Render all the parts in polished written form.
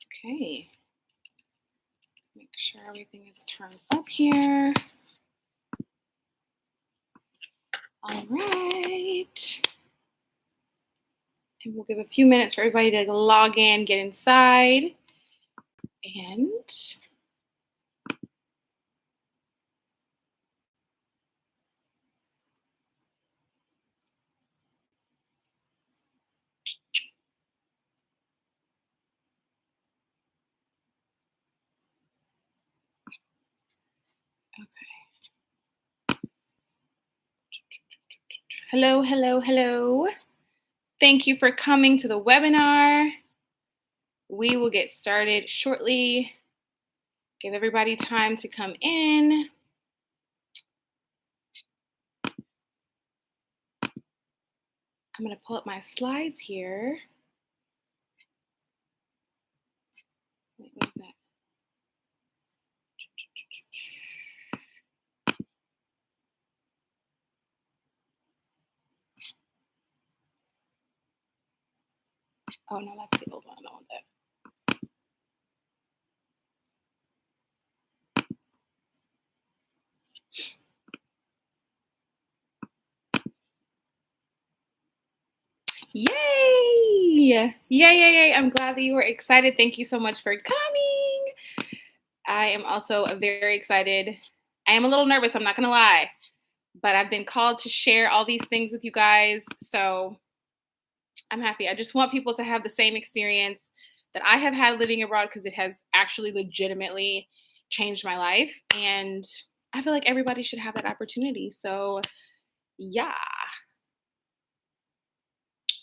Okay. Make sure everything is turned up here. All right. And we'll give a few minutes for everybody to log in, get inside, and okay. Hello, hello, hello. Thank you for coming to the webinar. We will get started shortly. Give everybody time to come in. I'm going to pull up my slides here. Wait, what is that? Oh, no, that's the old one. I don't want that. Yay! Yay. I'm glad that you were excited. Thank you so much for coming. I am also very excited. I am a little nervous, I'm not going to lie, but I've been called to share all these things with you guys. So I'm happy. I just want people to have the same experience that I have had living abroad because it has actually legitimately changed my life. And I feel like everybody should have that opportunity. So, yeah.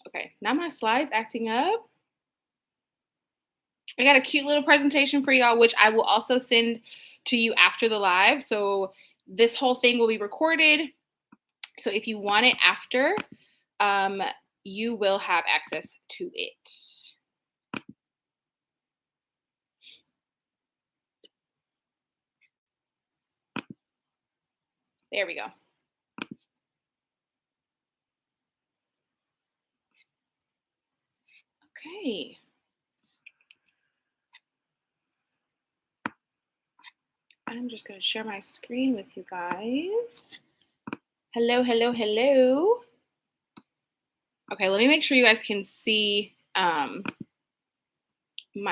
Okay, now my slide's acting up. I got a cute little presentation for y'all, which I will also send to you after the live. So this whole thing will be recorded. So if you want it after, you will have access to it. There we go. Okay. I'm just going to share my screen with you guys. Hello, hello, hello. Okay, let me make sure you guys can see my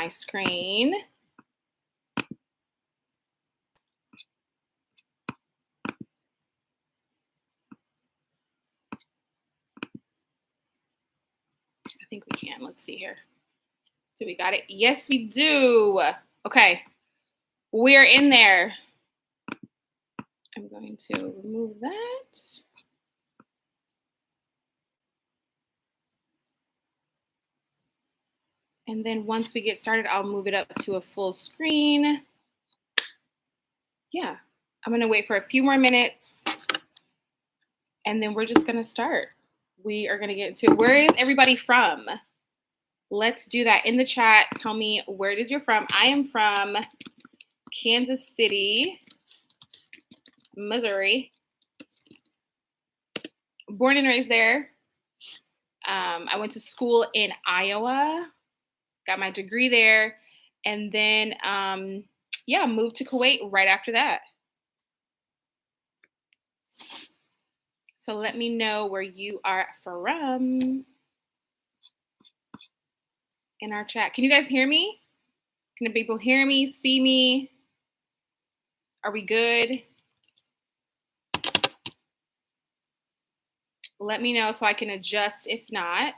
screen. I think we can. Let's see here. Do we got it? Yes, we do. Okay, we're in there. I'm going to remove that. And then once we get started, I'll move it up to a full screen. Yeah, I'm going to wait for a few more minutes and then we're just going to start. We are going to get into it. Where is everybody from? Let's do that in the chat. Tell me, where it is you're from. I am from Kansas City, Missouri. Born and raised there. I went to school in Iowa, got my degree there, and then, yeah, moved to Kuwait right after that. So let me know where you are from in our chat. Can you guys hear me? Can the people hear me, see me? Are we good? Let me know so I can adjust if not.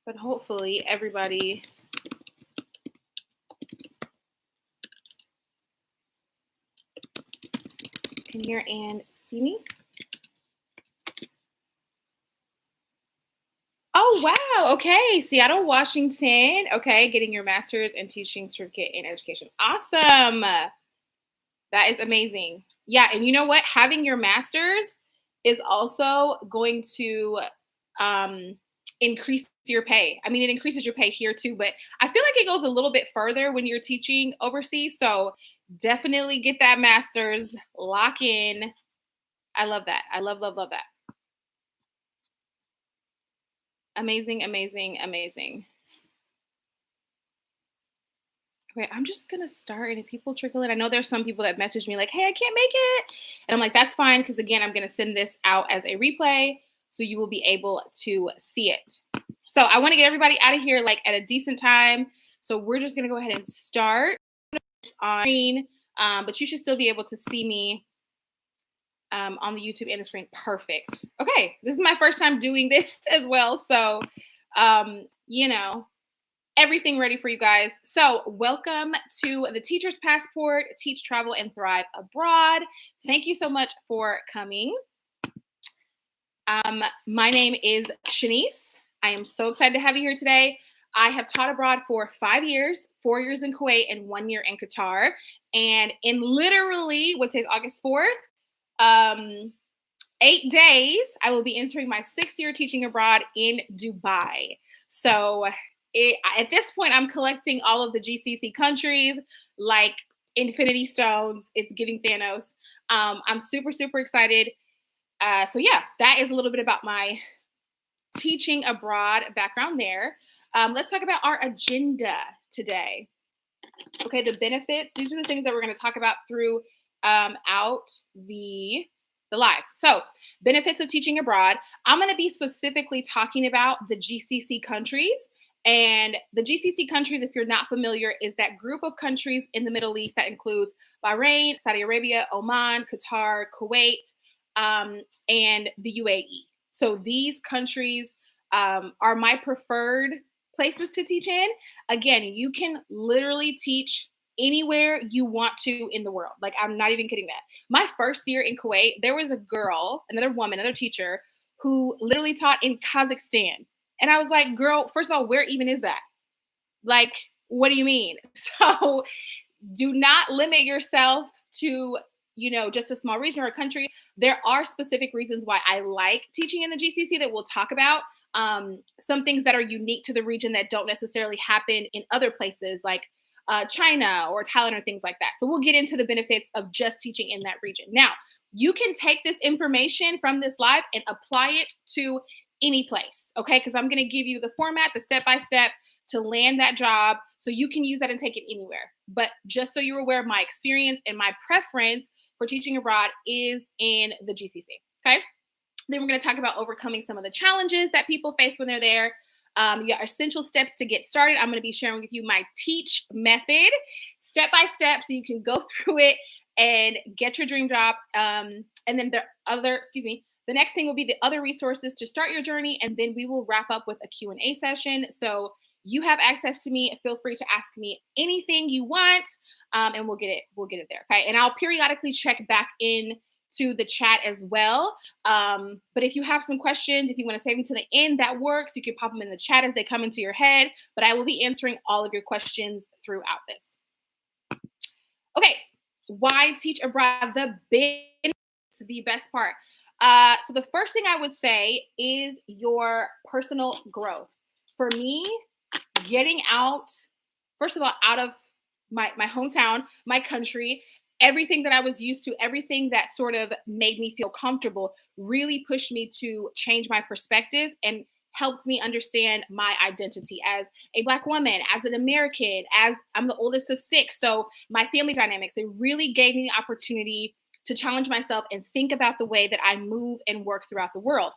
But hopefully everybody can hear and see me. Oh, wow. Okay. Seattle, Washington. Okay. Getting your master's and teaching certificate in education. Awesome. That is amazing. Yeah. And you know what? Having your master's is also going to increase your pay. I mean, it increases your pay here too, but I feel like it goes a little bit further when you're teaching overseas. So definitely get that master's, lock in. I love that. I love that. Amazing, amazing, amazing. Okay, I'm just gonna start, and if people trickle in, I know there's some people that message me like, "Hey, I can't make it," and I'm like, "That's fine," because again, I'm gonna send this out as a replay, so you will be able to see it. So I want to get everybody out of here like at a decent time. So we're just gonna go ahead and start on screen, but you should still be able to see me on the YouTube and the screen. Perfect. Okay, this is my first time doing this as well, so you know, everything ready for you guys. So, welcome to the Teacher's Passport, Teach, Travel, and Thrive Abroad. Thank you so much for coming. My name is Shanice. I am so excited to have you here today. I have taught abroad for 5 years, 4 years in Kuwait, and 1 year in Qatar. And in literally, what's it, August 4th? Um, 8 days, I will be entering my 6th year teaching abroad in Dubai. So at this point, I'm collecting all of the GCC countries like Infinity Stones. It's giving Thanos. I'm super, super excited. So yeah, that is a little bit about my teaching abroad background there. Let's talk about our agenda today. Okay, the benefits. These are the things that we're going to talk about through out the live. So, benefits of teaching abroad. I'm going to be specifically talking about the GCC countries. And the GCC countries, if you're not familiar, is that group of countries in the Middle East that includes Bahrain, Saudi Arabia, Oman, Qatar, Kuwait, and the UAE. So these countries are my preferred places to teach in. Again, you can literally teach anywhere you want to in the world. Like, I'm not even kidding that. My first year in Kuwait, there was a girl, another woman, another teacher who literally taught in Kazakhstan. And I was like, girl, first of all, where even is that? Like, what do you mean? So do not limit yourself to, just a small region or a country. There are specific reasons why I like teaching in the GCC that we'll talk about. Some things that are unique to the region that don't necessarily happen in other places like China or Thailand or things like that. So we'll get into the benefits of just teaching in that region. Now, you can take this information from this live and apply it to any place, okay? Because I'm going to give you the format, the step by step to land that job so you can use that and take it anywhere. But just so you're aware of my experience and my preference for teaching abroad is in the GCC, okay? Then we're going to talk about overcoming some of the challenges that people face when they're there. You got essential steps to get started. I'm going to be sharing with you my teach method step by step so you can go through it and get your dream job. And then the next thing will be the other resources to start your journey. And then we will wrap up with a Q&A session. So you have access to me. Feel free to ask me anything you want, and we'll get it there. Okay. And I'll periodically check back in to the chat as well. But if you have some questions, if you want to save them to the end, that works. You can pop them in the chat as they come into your head. But I will be answering all of your questions throughout this. Okay. Why teach abroad? The best part. So the first thing I would say is your personal growth. For me, getting out, first of all, out of my hometown, my country, everything that I was used to, everything that sort of made me feel comfortable really pushed me to change my perspective and helped me understand my identity as a Black woman, as an American, as I'm the oldest of six. So my family dynamics, it really gave me the opportunity to challenge myself and think about the way that I move and work throughout the world.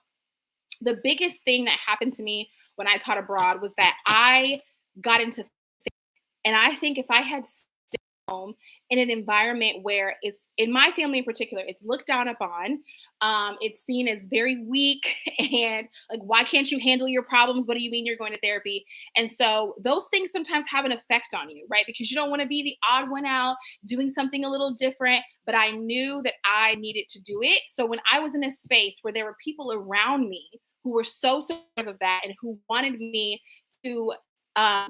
The biggest thing that happened to me when I taught abroad was that I got into, and I think if I had stayed home in an environment where it's, in my family in particular, it's looked down upon, it's seen as very weak and like, why can't you handle your problems? What do you mean you're going to therapy? And so those things sometimes have an effect on you, right? Because you don't want to be the odd one out doing something a little different. But I knew that I needed to do it. So when I was in a space where there were people around me who were so supportive of that and who wanted me to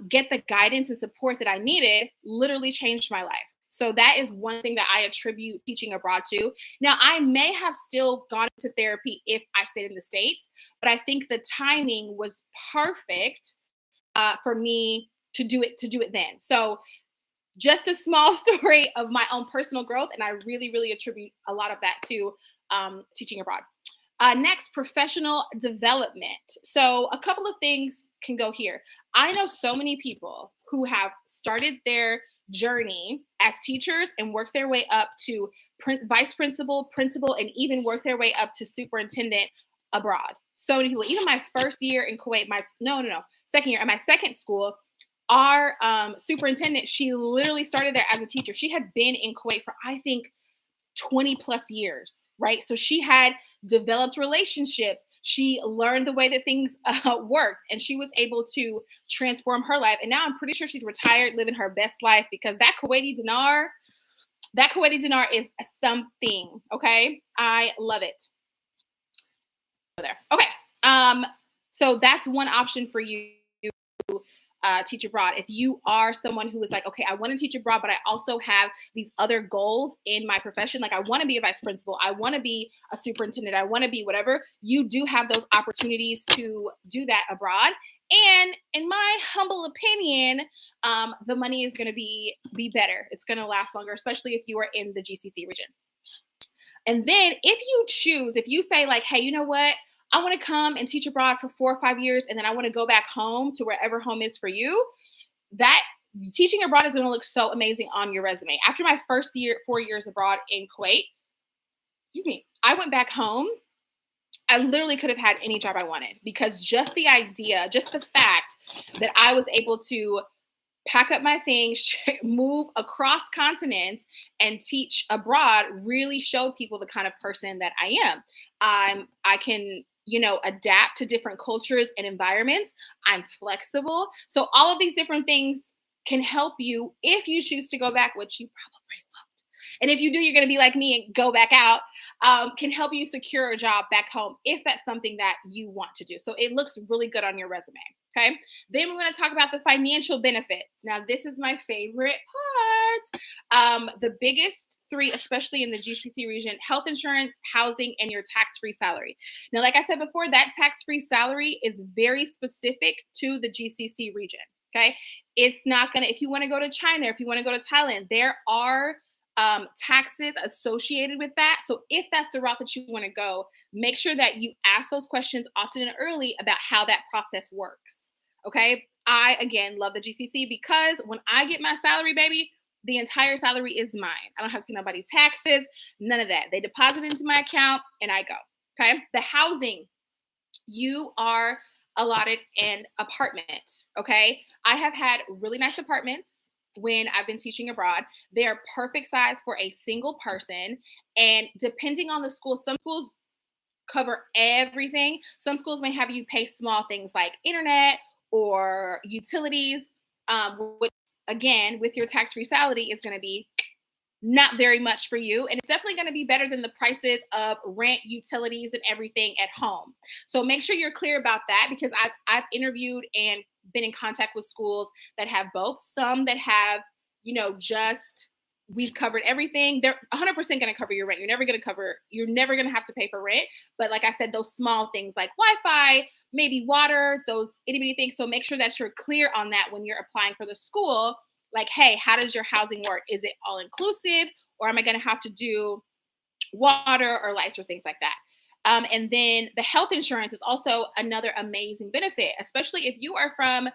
get the guidance and support that I needed, literally changed my life. So that is one thing that I attribute teaching abroad to. Now, I may have still gone to therapy if I stayed in the States, but I think the timing was perfect for me to do it then. So just a small story of my own personal growth, and I really, really attribute a lot of that to teaching abroad. Next, professional development. So, a couple of things can go here. I know so many people who have started their journey as teachers and worked their way up to vice principal, principal, and even work their way up to superintendent abroad. So many people. Even my first year in Kuwait, no, second year at my second school, our superintendent, she literally started there as a teacher. She had been in Kuwait for, I think, 20 plus years, right? So she had developed relationships. She learned the way that things worked, and she was able to transform her life. And now I'm pretty sure she's retired, living her best life, because that Kuwaiti dinar is something. Okay. I love it. There. Okay. So that's one option for you, teach abroad. If you are someone who is like, okay, I want to teach abroad, but I also have these other goals in my profession, like I want to be a vice principal, I want to be a superintendent, I want to be whatever, you do have those opportunities to do that abroad. And in my humble opinion, the money is going to be better. It's going to last longer, especially if you are in the GCC region. And then if you say like, hey, you know what? I want to come and teach abroad for 4 or 5 years, and then I want to go back home to wherever home is for you. That teaching abroad is going to look so amazing on your resume. After my first 4 years abroad in Kuwait, excuse me, I went back home. I literally could have had any job I wanted, because just the idea, just the fact that I was able to pack up my things, move across continents, and teach abroad really showed people the kind of person that I am. I can, adapt to different cultures and environments. I'm flexible. So all of these different things can help you if you choose to go back, which you probably won't. And if you do, you're going to be like me and go back out, can help you secure a job back home if that's something that you want to do. So it looks really good on your resume. Okay. Then we're going to talk about the financial benefits. Now, this is my favorite part. The biggest three, especially in the GCC region: health insurance, housing, and your tax-free salary. Now, like I said before, that tax-free salary is very specific to the GCC region. Okay. It's not going to, if you want to go to China, if you want to go to Thailand, there are taxes associated with that. So if that's the route that you want to go, make sure that you ask those questions often and early about how that process works. Okay. I, again, love the GCC because when I get my salary, baby, the entire salary is mine. I don't have to pay nobody's taxes, none of that. They deposit into my account and I go. Okay. The housing, you are allotted an apartment. Okay. I have had really nice apartments when I've been teaching abroad. They're perfect size for a single person. And depending on the school, some schools cover everything. Some schools may have you pay small things like internet or utilities, which again, with your tax-free salary is going to be not very much for you. And it's definitely going to be better than the prices of rent, utilities, and everything at home. So make sure you're clear about that, because I've interviewed and been in contact with schools that have both. Some that have, just we've covered everything. They're 100% going to cover your rent. You're never going to have to pay for rent. But like I said, those small things like Wi-Fi, maybe water, those itty bitty things. So make sure that you're clear on that when you're applying for the school. Like, hey, how does your housing work? Is it all inclusive, or am I going to have to do water or lights or things like that? And then the health insurance is also another amazing benefit, especially if you are from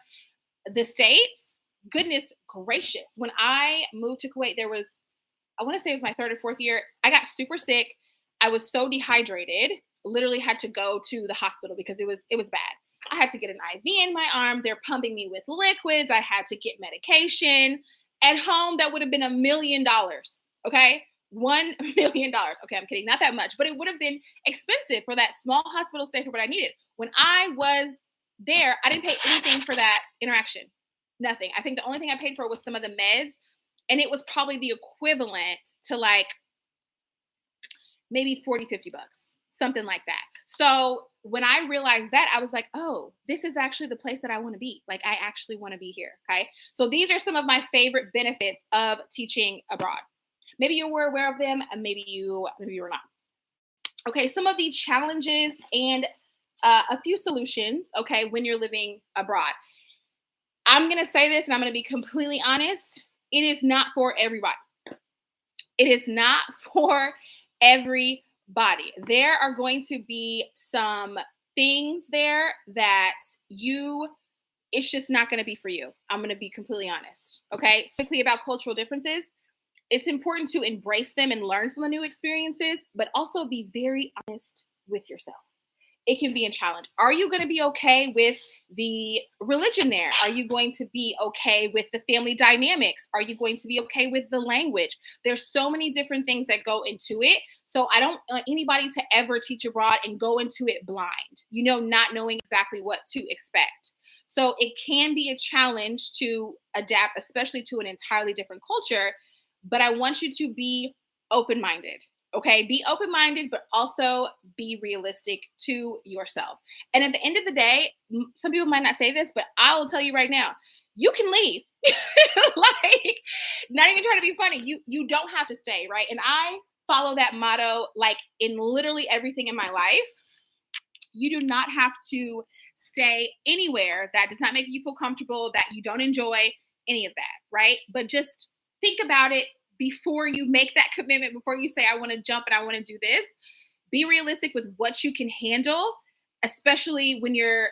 the States. Goodness gracious. When I moved to Kuwait, I want to say it was my third or fourth year. I got super sick. I was so dehydrated, literally had to go to the hospital because it was bad. I had to get an IV in my arm. They're pumping me with liquids. I had to get medication. At home, that would have been $1 million. Okay. $1 million. Okay, I'm kidding. Not that much, but it would have been expensive for that small hospital stay for what I needed. When I was there, I didn't pay anything for that interaction. Nothing. I think the only thing I paid for was some of the meds, and it was probably the equivalent to like maybe 40, 50 bucks, something like that. So when I realized that, I was like, oh, this is actually the place that I want to be. Like, I actually want to be here. Okay. So these are some of my favorite benefits of teaching abroad. Maybe you were aware of them, and maybe you were not. Okay. Some of the challenges and a few solutions. Okay. When you're living abroad, I'm going to say this and I'm going to be completely honest. It is not for everybody. It is not for everybody. body. There are going to be some things there that it's just not going to be for you. I'm going to be completely honest. Okay. Strictly about cultural differences, it's important to embrace them and learn from the new experiences, but also be very honest with yourself. It can be a challenge. Are you going to be okay with the religion there? Are you going to be okay with the family dynamics? Are you going to be okay with the language? There's so many different things that go into it. So I don't want anybody to ever teach abroad and go into it blind, not knowing exactly what to expect. So it can be a challenge to adapt, especially to an entirely different culture. But I want you to be open minded. Okay, be open minded, but also be realistic to yourself. And at the end of the day, some people might not say this, but I will tell you right now, you can leave. Like, not even trying to be funny. You don't have to stay, right? And I follow that motto like in literally everything in my life. You do not have to stay anywhere that does not make you feel comfortable, that you don't enjoy any of that, right? But just think about it before you make that commitment, before you say, I want to jump and I want to do this. Be realistic with what you can handle, especially when you're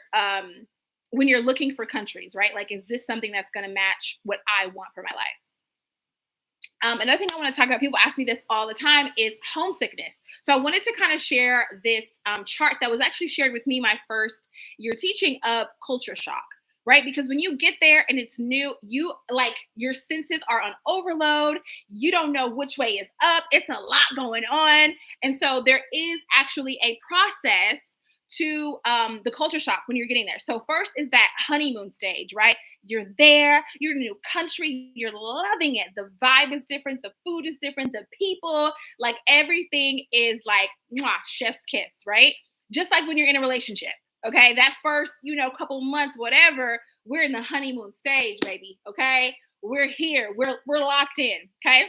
looking for countries, right? Like, is this something that's going to match what I want for my life? Another thing I want to talk about, people ask me this all the time, is homesickness. So I wanted to kind of share this chart that was actually shared with me my first year teaching of culture shock, right? Because when you get there and it's new, your senses are on overload. You don't know which way is up. It's a lot going on. And so there is actually a process to the culture shock when you're getting there. So first is that honeymoon stage, right? You're there, you're in a new country, you're loving it. The vibe is different, the food is different, the people, like everything is like mwah, chef's kiss, right? Just like when you're in a relationship. Okay, that first, couple months, whatever, we're in the honeymoon stage, baby. Okay, we're here, we're locked in. Okay,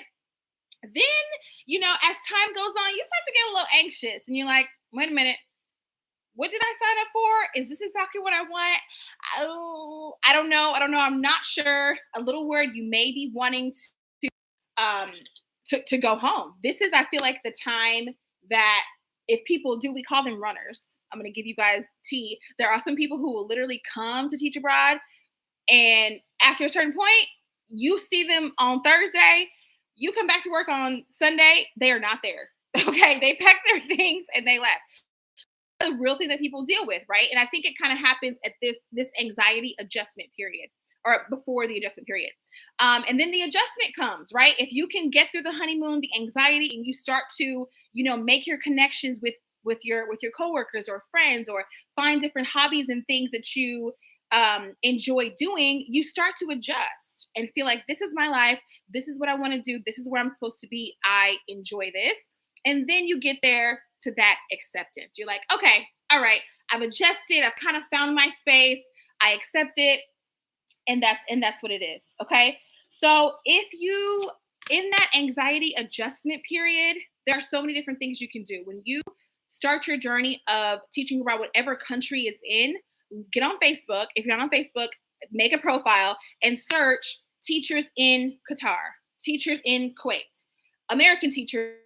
then as time goes on, you start to get a little anxious, and you're like, wait a minute, what did I sign up for? Is this exactly what I want? Oh, I don't know. I'm not sure. A little worried. You may be wanting um to go home. This is, I feel like, the time that if people do, we call them runners. I'm going to give you guys tea. There are some people who will literally come to teach abroad, and after a certain point, you see them on Thursday, you come back to work on Sunday, they are not there. Okay, they packed their things and they left. A real thing that people deal with, right? And I think it kind of happens at this anxiety adjustment period, or before the adjustment period. And then the adjustment comes, right? If you can get through the honeymoon, the anxiety, and you start to, make your connections with your coworkers or friends, or find different hobbies and things that you enjoy doing, you start to adjust and feel like, this is my life, this is what I want to do, this is where I'm supposed to be, I enjoy this. And then you get there to that acceptance. You're like, okay, all right, I've adjusted, I've kind of found my space, I accept it, and that's what it is. Okay. So if you, in that anxiety adjustment period, there are so many different things you can do. When you start your journey of teaching about whatever country it's in, get on Facebook. If you're not on Facebook, make a profile and search teachers in Qatar, teachers in Kuwait, American teachers,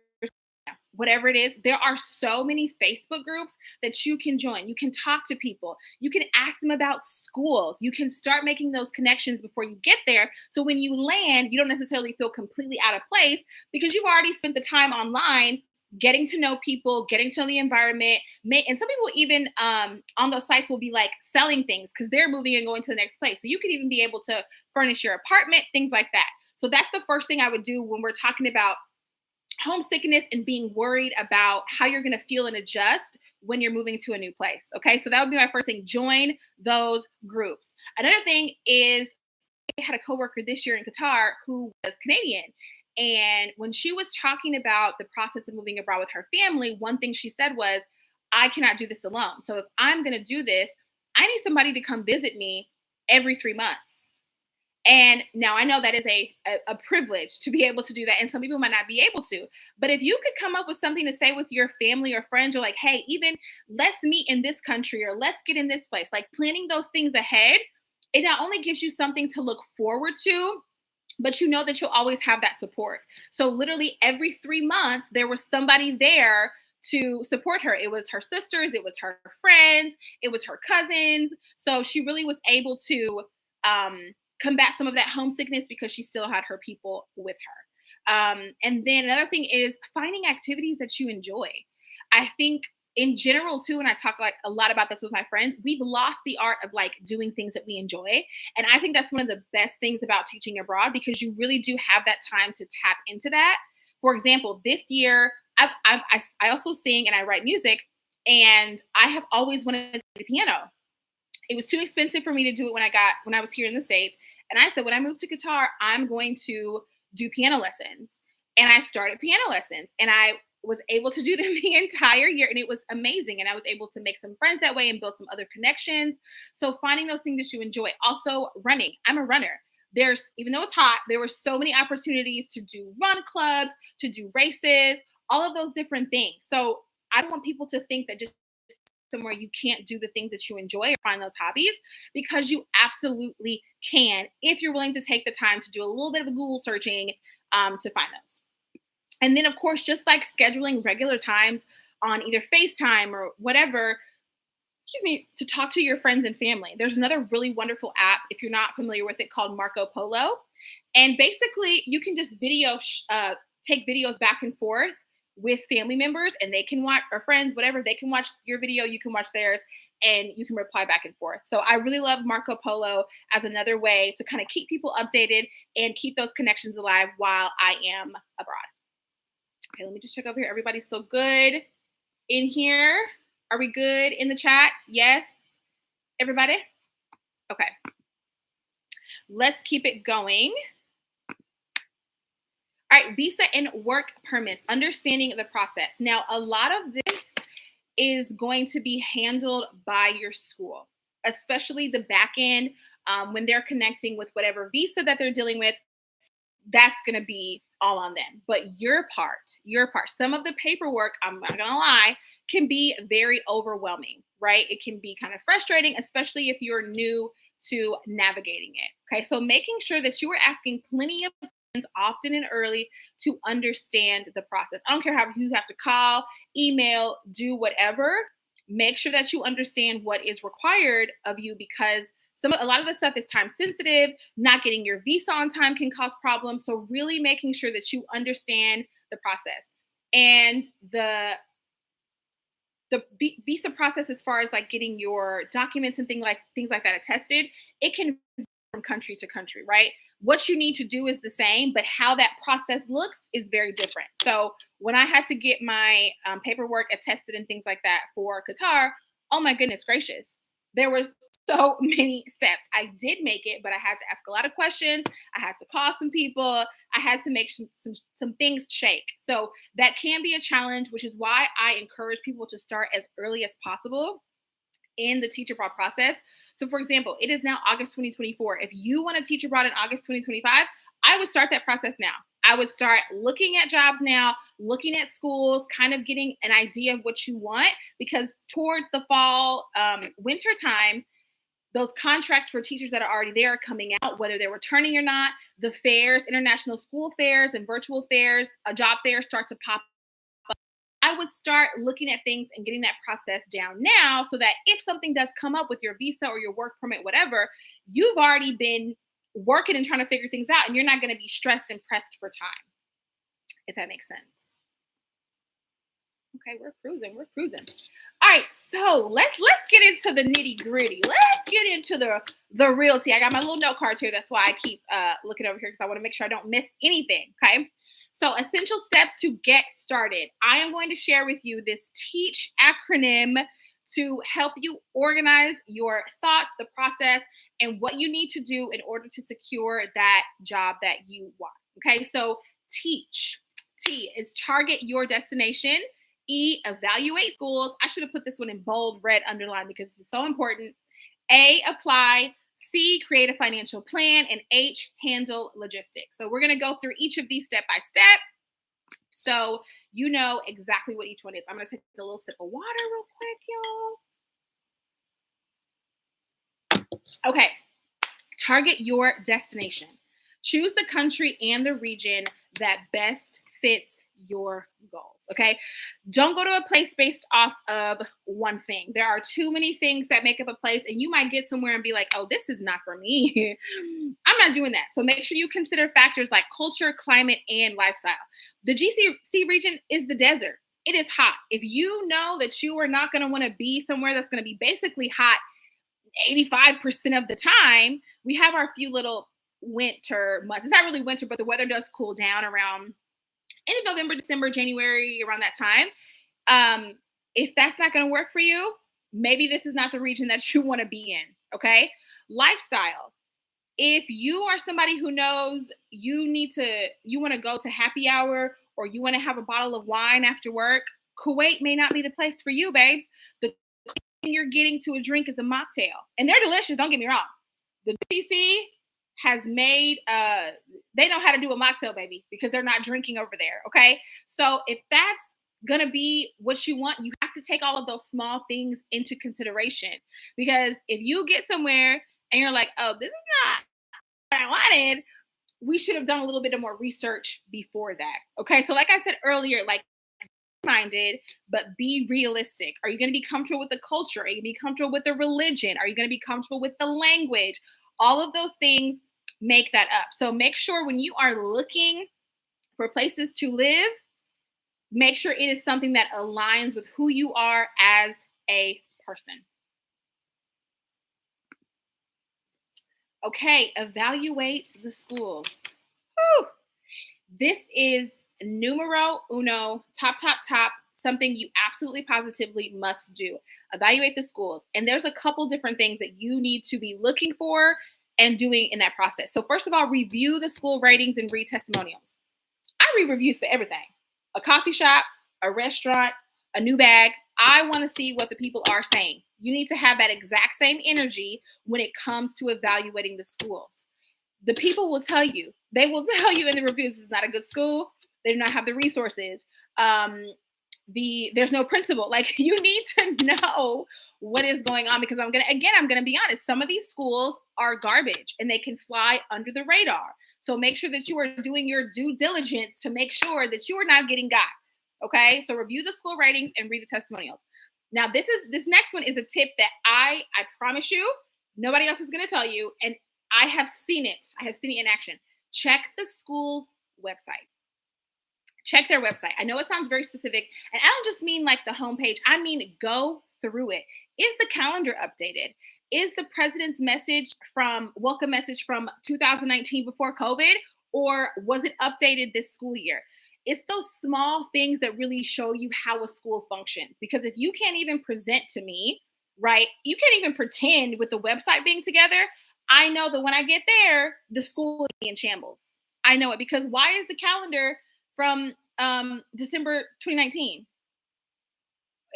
whatever it is. There are so many Facebook groups that you can join. You can talk to people. You can ask them about schools. You can start making those connections before you get there. So when you land, you don't necessarily feel completely out of place, because you've already spent the time online getting to know people, getting to know the environment. And some people even on those sites will be like selling things because they're moving and going to the next place. So you could even be able to furnish your apartment, things like that. So that's the first thing I would do when we're talking about homesickness and being worried about how you're going to feel and adjust when you're moving to a new place. Okay, so that would be my first thing. Join those groups. Another thing is, I had a coworker this year in Qatar who was Canadian. And when she was talking about the process of moving abroad with her family, one thing she said was, I cannot do this alone. So if I'm going to do this, I need somebody to come visit me every 3 months. And now I know that is a privilege to be able to do that. And some people might not be able to. But if you could come up with something to say with your family or friends, you're like, hey, even let's meet in this country, or let's get in this place, like planning those things ahead, it not only gives you something to look forward to, but you know that you'll always have that support. So literally every 3 months, there was somebody there to support her. It was her sisters, it was her friends, it was her cousins. So she really was able to combat some of that homesickness because she still had her people with her. And then another thing is finding activities that you enjoy. I think in general too, and I talk like a lot about this with my friends, we've lost the art of like doing things that we enjoy. And I think that's one of the best things about teaching abroad because you really do have that time to tap into that. For example, this year, I also sing and I write music, and I have always wanted to play the piano. It was too expensive for me to do it when I was here in the States. And I said, when I move to Qatar, I'm going to do piano lessons. And I started piano lessons and I was able to do them the entire year. And it was amazing. And I was able to make some friends that way and build some other connections. So finding those things that you enjoy. Also running. I'm a runner. There's, even though it's hot, there were so many opportunities to do run clubs, to do races, all of those different things. So I don't want people to think that just somewhere you can't do the things that you enjoy or find those hobbies, because you absolutely can if you're willing to take the time to do a little bit of Google searching to find those. And then, of course, just like scheduling regular times on either FaceTime or whatever, excuse me, to talk to your friends and family. There's another really wonderful app, if you're not familiar with it, called Marco Polo. And basically, you can just take videos back and forth with family members, and they can watch, or friends, whatever, they can watch your video, you can watch theirs, and you can reply back and forth. So I really love Marco Polo as another way to kind of keep people updated and keep those connections alive while I am abroad. Okay, let me just check over here. Everybody's so good in here. Are we good in the chat? Yes, everybody? Okay. Let's keep it going. All right, visa and work permits, understanding the process. Now, a lot of this is going to be handled by your school, especially the back end when they're connecting with whatever visa that they're dealing with. That's going to be all on them. But your part, some of the paperwork, I'm not going to lie, can be very overwhelming, right? It can be kind of frustrating, especially if you're new to navigating it. Okay, so making sure that you are asking plenty of questions often and early to understand the process. I don't care how you have to call, email, do whatever. Make sure that you understand what is required of you, because a lot of the stuff is time sensitive. Not getting your visa on time can cause problems. So really making sure that you understand the process. And the visa process, as far as like getting your documents and things like that attested, it can vary from country to country, right? What you need to do is the same, but how that process looks is very different. So when I had to get my paperwork attested and things like that for Qatar, oh my goodness gracious, there was so many steps. I did make it, but I had to ask a lot of questions. I had to call some people. I had to make some things shake. So that can be a challenge, which is why I encourage people to start as early as possible in the teach abroad process. So for example, it is now August 2024. If you want to teach abroad in August 2025, I would start that process now. I would start looking at jobs now, looking at schools, kind of getting an idea of what you want, because towards the fall, winter time, those contracts for teachers that are already there are coming out, whether they're returning or not. The fairs, international school fairs and virtual fairs, job fairs start to pop up. I would start looking at things and getting that process down now, so that if something does come up with your visa or your work permit, whatever, you've already been working and trying to figure things out, and you're not going to be stressed and pressed for time, if that makes sense. Okay, we're cruising. All right, so let's get into the nitty gritty. Let's get into the realty. I got my little note cards here. That's why I keep looking over here, because I want to make sure I don't miss anything. Okay, so essential steps to get started. I am going to share with you this TEACH acronym to help you organize your thoughts, the process, and what you need to do in order to secure that job that you want. Okay, so TEACH. T is target your destination. E, evaluate schools. I should have put this one in bold, red, underline, because it's so important. A, apply. C, create a financial plan. And H, handle logistics. So we're going to go through each of these step by step, so you know exactly what each one is. I'm going to take a little sip of water real quick, y'all. Okay. Target your destination. Choose the country and the region that best fits your goals. Okay. Don't go to a place based off of one thing. There are too many things that make up a place, and you might get somewhere and be like, oh, this is not for me. I'm not doing that. So make sure you consider factors like culture, climate, and lifestyle. The GCC region is the desert. It is hot. If you know that you are not going to want to be somewhere that's going to be basically hot 85% of the time, we have our few little winter months. It's not really winter, but the weather does cool down around end of November, December, January, around that time. If that's not going to work for you, maybe this is not the region that you want to be in. Okay. Lifestyle. If you are somebody who knows you want to go to happy hour or you want to have a bottle of wine after work, Kuwait may not be the place for you, babes. The thing you're getting to a drink is a mocktail, and they're delicious. Don't get me wrong. The DC has made they know how to do a mocktail, baby, because they're not drinking over there. Okay. So if that's gonna be what you want, you have to take all of those small things into consideration. Because if you get somewhere and you're like, oh, this is not what I wanted, we should have done a little bit of more research before that. Okay. So like I said earlier, like minded, but be realistic. Are you going to be comfortable with the culture? Are you going to be comfortable with the religion? Are you going to be comfortable with the language? All of those things make that up. So make sure when you are looking for places to live, make sure it is something that aligns with who you are as a person. Okay, evaluate the schools. Whew. This is numero uno, top, something you absolutely positively must do. Evaluate the schools. And there's a couple different things that you need to be looking for and doing in that process. So, first of all, review the school ratings and read testimonials. I read reviews for everything: a coffee shop, a restaurant, a new bag. I want to see what the people are saying. You need to have that exact same energy when it comes to evaluating the schools. The people will tell you, they will tell you in the reviews, it's not a good school. They do not have the resources. There's no principal. Like, you need to know what is going on, because I'm gonna be honest. Some of these schools are garbage and they can fly under the radar. So make sure that you are doing your due diligence to make sure that you are not getting got. Okay. So review the school ratings and read the testimonials. Now, this next one is a tip that I promise you nobody else is gonna tell you. And I have seen it. I have seen it in action. Check the school's website. Check their website. I know it sounds very specific, and I don't just mean like the homepage. I mean, go through it. Is the calendar updated? Is the president's welcome message from 2019 before COVID, or was it updated this school year? It's those small things that really show you how a school functions. Because if you can't even present to me, right, you can't even pretend with the website being together, I know that when I get there, the school will be in shambles. I know it, because why is the calendar from December 2019?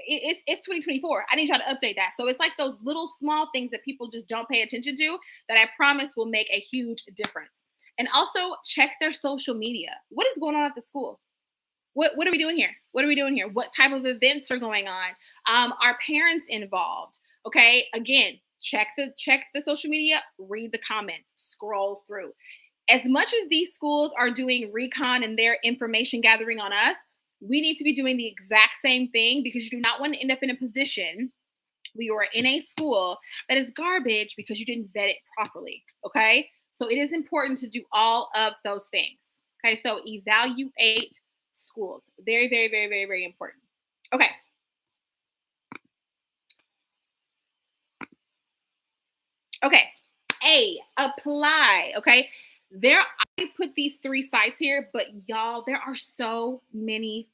It's 2024. I need y'all to update that. So it's like those little small things that people just don't pay attention to that I promise will make a huge difference. And also check their social media. What is going on at the school? What are we doing here? What are we doing here? What type of events are going on? Are parents involved? Okay, again, check the social media, read the comments, scroll through. As much as these schools are doing recon and their information gathering on us, we need to be doing the exact same thing, because you do not want to end up in a position where you are in a school that is garbage because you didn't vet it properly. Okay, so it is important to do all of those things. Okay, so evaluate schools. Very, very, very, very, very important. Okay. Okay. A, apply. Okay. I put these 3 sites here, but y'all, there are so many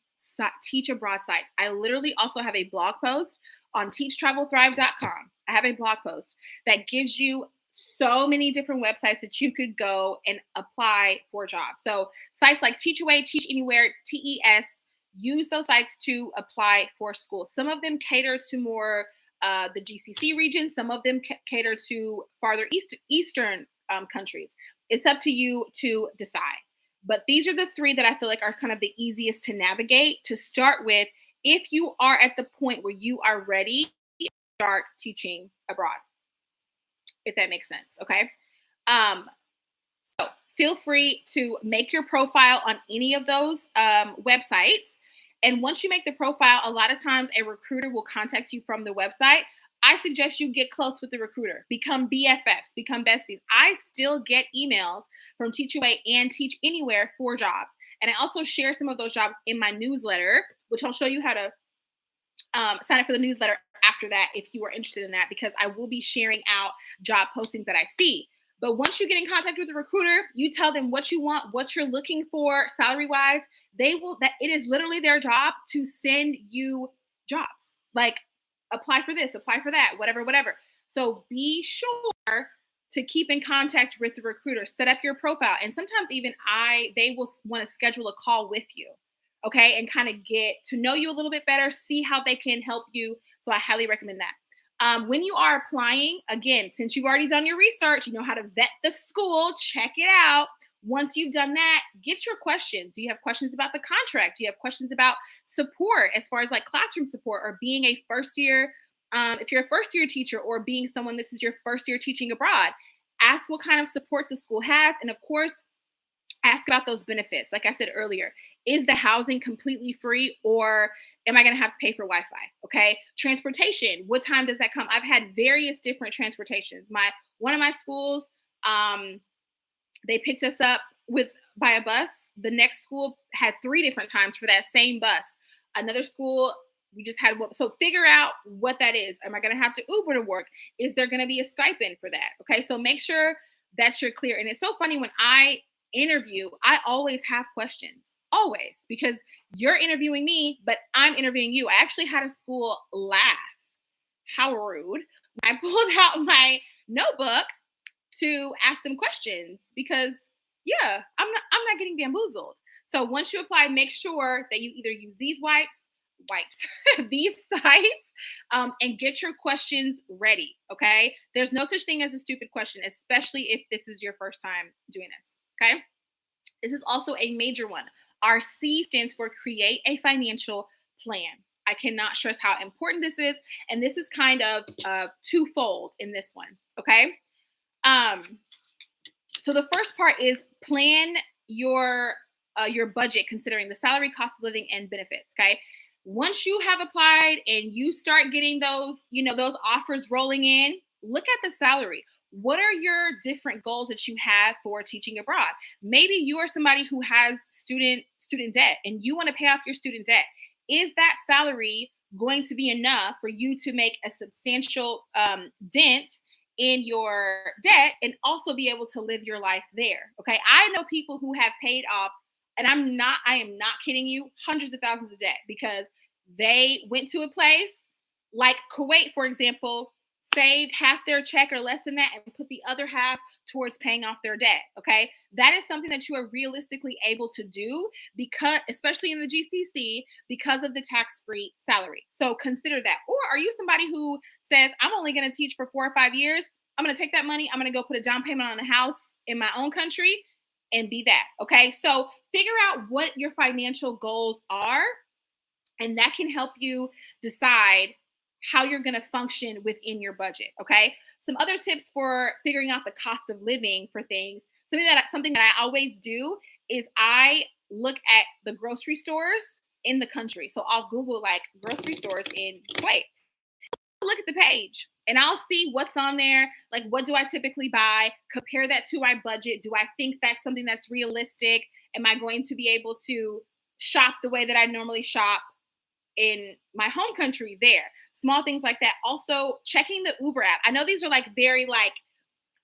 teach abroad sites. I literally also have a blog post on teachtravelthrive.com. I have a blog post that gives you so many different websites that you could go and apply for jobs. So sites like Teach Away, Teach Anywhere, TES, use those sites to apply for school. Some of them cater to more the GCC region. Some of them cater to farther eastern countries. It's up to you to decide. But these are the 3 that I feel like are kind of the easiest to navigate to start with if you are at the point where you are ready to start teaching abroad, if that makes sense. Okay. So feel free to make your profile on any of those websites. And once you make the profile, a lot of times a recruiter will contact you from the website. I suggest you get close with the recruiter, become BFFs, become besties. I still get emails from Teach Away and Teach Anywhere for jobs. And I also share some of those jobs in my newsletter, which I'll show you how to sign up for the newsletter after that if you are interested in that, because I will be sharing out job postings that I see. But once you get in contact with the recruiter, you tell them what you want, what you're looking for salary wise. That it is literally their job to send you jobs. Like, apply for this, apply for that, whatever, whatever. So be sure to keep in contact with the recruiter, set up your profile. And sometimes even they will want to schedule a call with you. Okay. And kind of get to know you a little bit better, see how they can help you. So I highly recommend that. When you are applying, again, since you've already done your research, you know how to vet the school, check it out. Once you've done that, get your questions. Do you have questions about the contract? Do you have questions about support as far as like classroom support or being a first year? If you're a first year teacher or being someone, this is your first year teaching abroad, ask what kind of support the school has. And of course, ask about those benefits. Like I said earlier, is the housing completely free or am I going to have to pay for Wi-Fi? Okay. Transportation. What time does that come? I've had various different transportations. One of my schools, they picked us up by a bus. The next school had 3 different times for that same bus. Another school, we just had one. So figure out what that is. Am I going to have to Uber to work? Is there going to be a stipend for that? Okay. So make sure that you're clear. And it's so funny when I interview, I always have questions, always, because you're interviewing me, but I'm interviewing you. I actually had a school laugh. How rude. I pulled out my notebook to ask them questions because I'm not getting bamboozled. So once you apply, make sure that you either use these these sites, and get your questions ready. Okay. There's no such thing as a stupid question, especially if this is your first time doing this. Okay. This is also a major one. Our C stands for create a financial plan. I cannot stress how important this is. And this is kind of twofold in this one. Okay. So the first part is plan your budget considering the salary, cost of living, and benefits. Okay. Once you have applied and you start getting those offers rolling in, look at the salary. What are your different goals that you have for teaching abroad? Maybe you are somebody who has student debt and you want to pay off your student debt. Is that salary going to be enough for you to make a substantial dent in your debt and also be able to live your life there? Okay. I know people who have paid off, and I am not kidding you, hundreds of thousands of debt because they went to a place like Kuwait, for example, saved half their check or less than that and put the other half towards paying off their debt. Okay. That is something that you are realistically able to do because, especially in the GCC, because of the tax-free salary. So consider that. Or are you somebody who says, I'm only going to teach for 4 or 5 years. I'm going to take that money. I'm going to go put a down payment on a house in my own country and be that. Okay. So figure out what your financial goals are, and that can help you decide how you're going to function within your budget. Okay. Some other tips for figuring out the cost of living for things. Something that I always do is I look at the grocery stores in the country. So I'll Google like grocery stores in Kuwait. Look at the page and I'll see what's on there. Like, what do I typically buy? Compare that to my budget. Do I think that's something that's realistic? Am I going to be able to shop the way that I normally shop in my home country there? Small things like that. Also checking the Uber app. I know these are like very like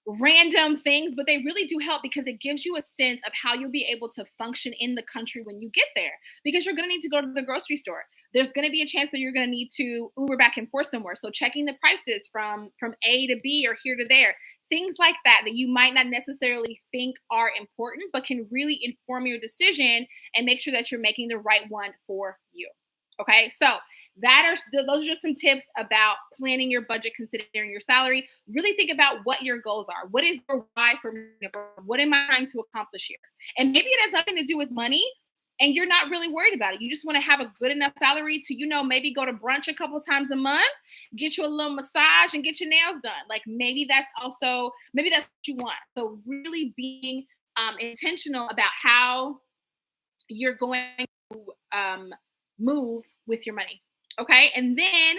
random things, but they really do help because it gives you a sense of how you'll be able to function in the country when you get there, because you're going to need to go to the grocery store. There's going to be a chance that you're going to need to Uber back and forth somewhere. So checking the prices from A to B or here to there, things like that you might not necessarily think are important, but can really inform your decision and make sure that you're making the right one for you. Okay, so those are just some tips about planning your budget, considering your salary. Really think about what your goals are. What is your why for me? What am I trying to accomplish here? And maybe it has nothing to do with money and you're not really worried about it. You just want to have a good enough salary to, maybe go to brunch a couple times a month, get you a little massage and get your nails done. Like maybe that's what you want. So really being intentional about how you're going to move with your money. Okay. And then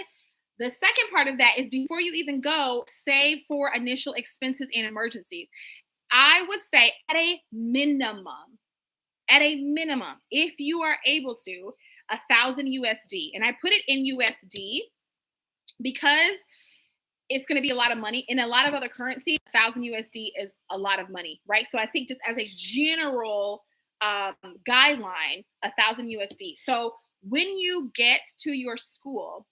the second part of that is before you even go, save for initial expenses and emergencies. I would say at a minimum, if you are able to, 1,000 USD. And I put it in USD because it's going to be a lot of money. In a lot of other currencies, 1,000 USD is a lot of money, right? So I think just as a general guideline, 1,000 USD. So when you get to your school,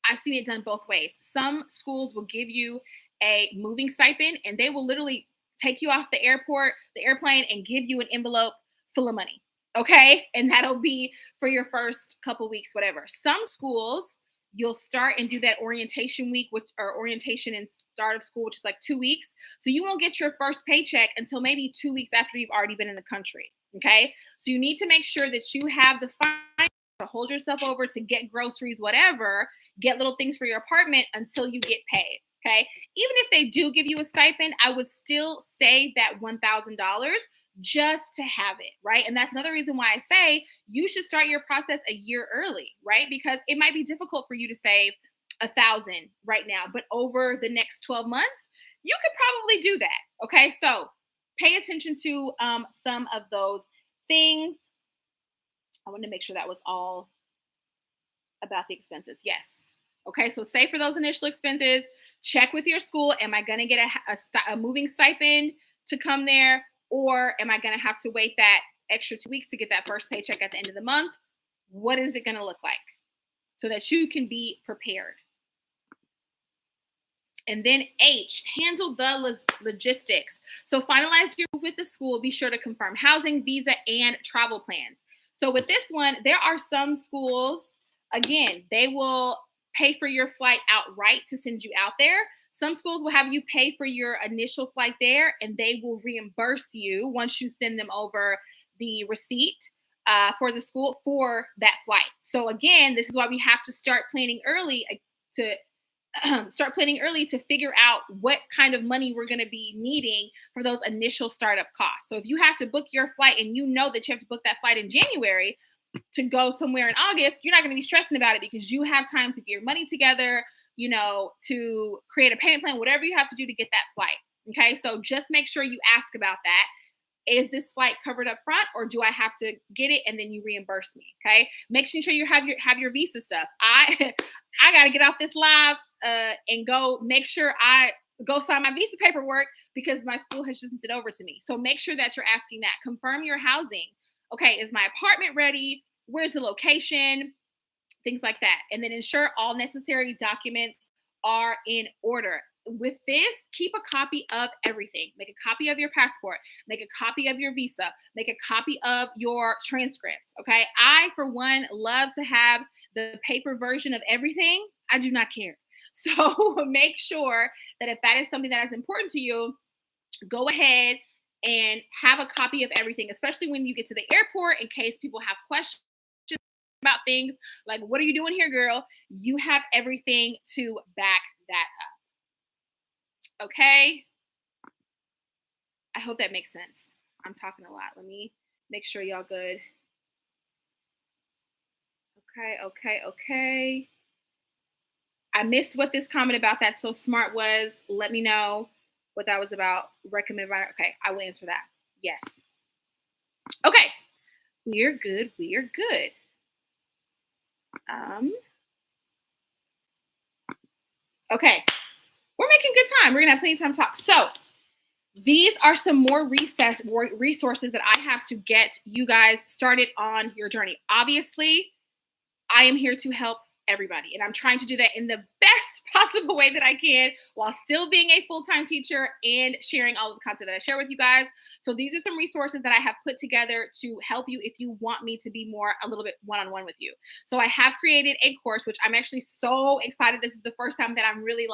I've seen it done both ways. Some schools will give you a moving stipend and they will literally take you off the airplane, and give you an envelope full of money. Okay. And that'll be for your first couple weeks, whatever. Some schools, you'll start and do that orientation week, which or orientation and start of school, which is like 2 weeks. So you won't get your first paycheck until maybe 2 weeks after you've already been in the country. Okay. So you need to make sure that you have the finance to hold yourself over to get groceries, whatever, get little things for your apartment until you get paid. Okay. Even if they do give you a stipend, I would still save that $1,000 just to have it. Right. And that's another reason why I say you should start your process a year early. Right. Because it might be difficult for you to save 1,000 right now, but over the next 12 months, you could probably do that. Okay. So pay attention to some of those things. I want to make sure that was all about the expenses. Yes. Okay. So say for those initial expenses, check with your school. Am I going to get a moving stipend to come there? Or am I going to have to wait that extra 2 weeks to get that first paycheck at the end of the month? What is it going to look like so that you can be prepared? And then H, handle the logistics. So finalize your move with the school. Be sure to confirm housing, visa, and travel plans. So with this one, there are some schools, again, they will pay for your flight outright to send you out there. Some schools will have you pay for your initial flight there, and they will reimburse you once you send them over the receipt for the school for that flight. So again, this is why we have to start planning early to figure out what kind of money we're going to be needing for those initial startup costs. So if you have to book your flight and you know that you have to book that flight in January to go somewhere in August, you're not going to be stressing about it because you have time to get your money together, to create a payment plan, whatever you have to do to get that flight. Okay. So just make sure you ask about that. Is this flight covered up front, or do I have to get it and then you reimburse me? Okay. Making sure you have your visa stuff. I got to get off this live and go make sure I go sign my visa paperwork because my school has just sent it over to me. So make sure that you're asking that. Confirm your housing. Okay, is my apartment ready? Where's the location? Things like that. And then ensure all necessary documents are in order. With this, keep a copy of everything. Make a copy of your passport. Make a copy of your visa. Make a copy of your transcripts. Okay. I, for one, love to have the paper version of everything. I do not care. So make sure that if that is something that is important to you, go ahead and have a copy of everything, especially when you get to the airport in case people have questions about things like, what are you doing here, girl? You have everything to back that up. Okay. I hope that makes sense. I'm talking a lot. Let me make sure y'all good. Okay. I missed what this comment about that so smart was. Let me know what that was about. Recommended by. Okay, I will answer that. Yes. Okay. We are good. Okay. We're making good time. We're gonna have plenty of time to talk. So these are some more resources that I have to get you guys started on your journey. Obviously, I am here to help everybody, and I'm trying to do that in the best possible way that I can while still being a full-time teacher and sharing all of the content that I share with you guys. So these are some resources that I have put together to help you if you want me to be a little bit one-on-one with you. So I have created a course, which I'm actually so excited. This is the first time that I'm really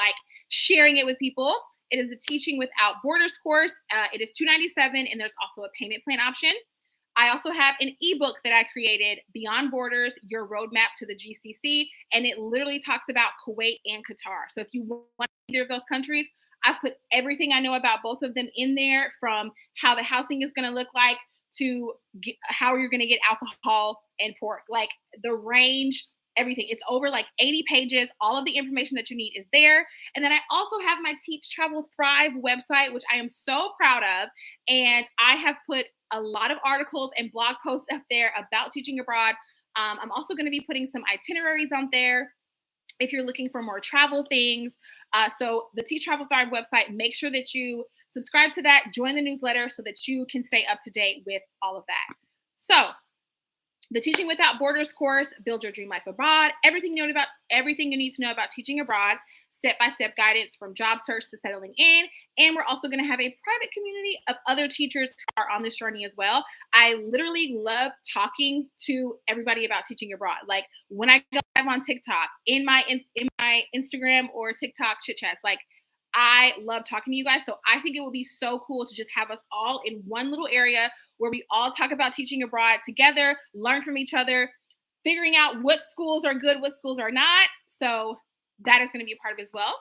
sharing it with people. It is a Teaching Without Borders course. It is $297, and there's also a payment plan option. I also have an ebook that I created, Beyond Borders, Your Roadmap to the GCC, and it literally talks about Kuwait and Qatar. So if you want either of those countries, I've put everything I know about both of them in there, from how the housing is going to look like to how you're going to get alcohol and pork, like the range, everything. It's over like 80 pages. All of the information that you need is there. And then I also have my Teach Travel Thrive website, which I am so proud of. And I have put a lot of articles and blog posts up there about teaching abroad. I'm also going to be putting some itineraries on there if you're looking for more travel things. So the Teach Travel Thrive website, make sure that you subscribe to that, join the newsletter so that you can stay up to date with all of that. So the Teaching Without Borders course, Build Your Dream Life Abroad, everything you need to know about teaching abroad, step-by-step guidance from job search to settling in. And we're also going to have a private community of other teachers who are on this journey as well. I literally love talking to everybody about teaching abroad. Like when I go live on TikTok, in my Instagram or TikTok chit chats, like I love talking to you guys. So I think it would be so cool to just have us all in one little area where we all talk about teaching abroad together, learn from each other, figuring out what schools are good, what schools are not. So that is going to be a part of it as well.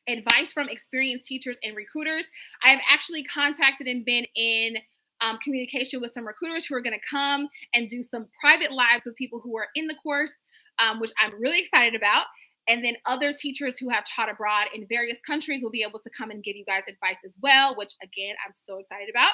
Advice from experienced teachers and recruiters. I have actually contacted and been in communication with some recruiters who are going to come and do some private lives with people who are in the course, which I'm really excited about. And then other teachers who have taught abroad in various countries will be able to come and give you guys advice as well, which again, I'm so excited about.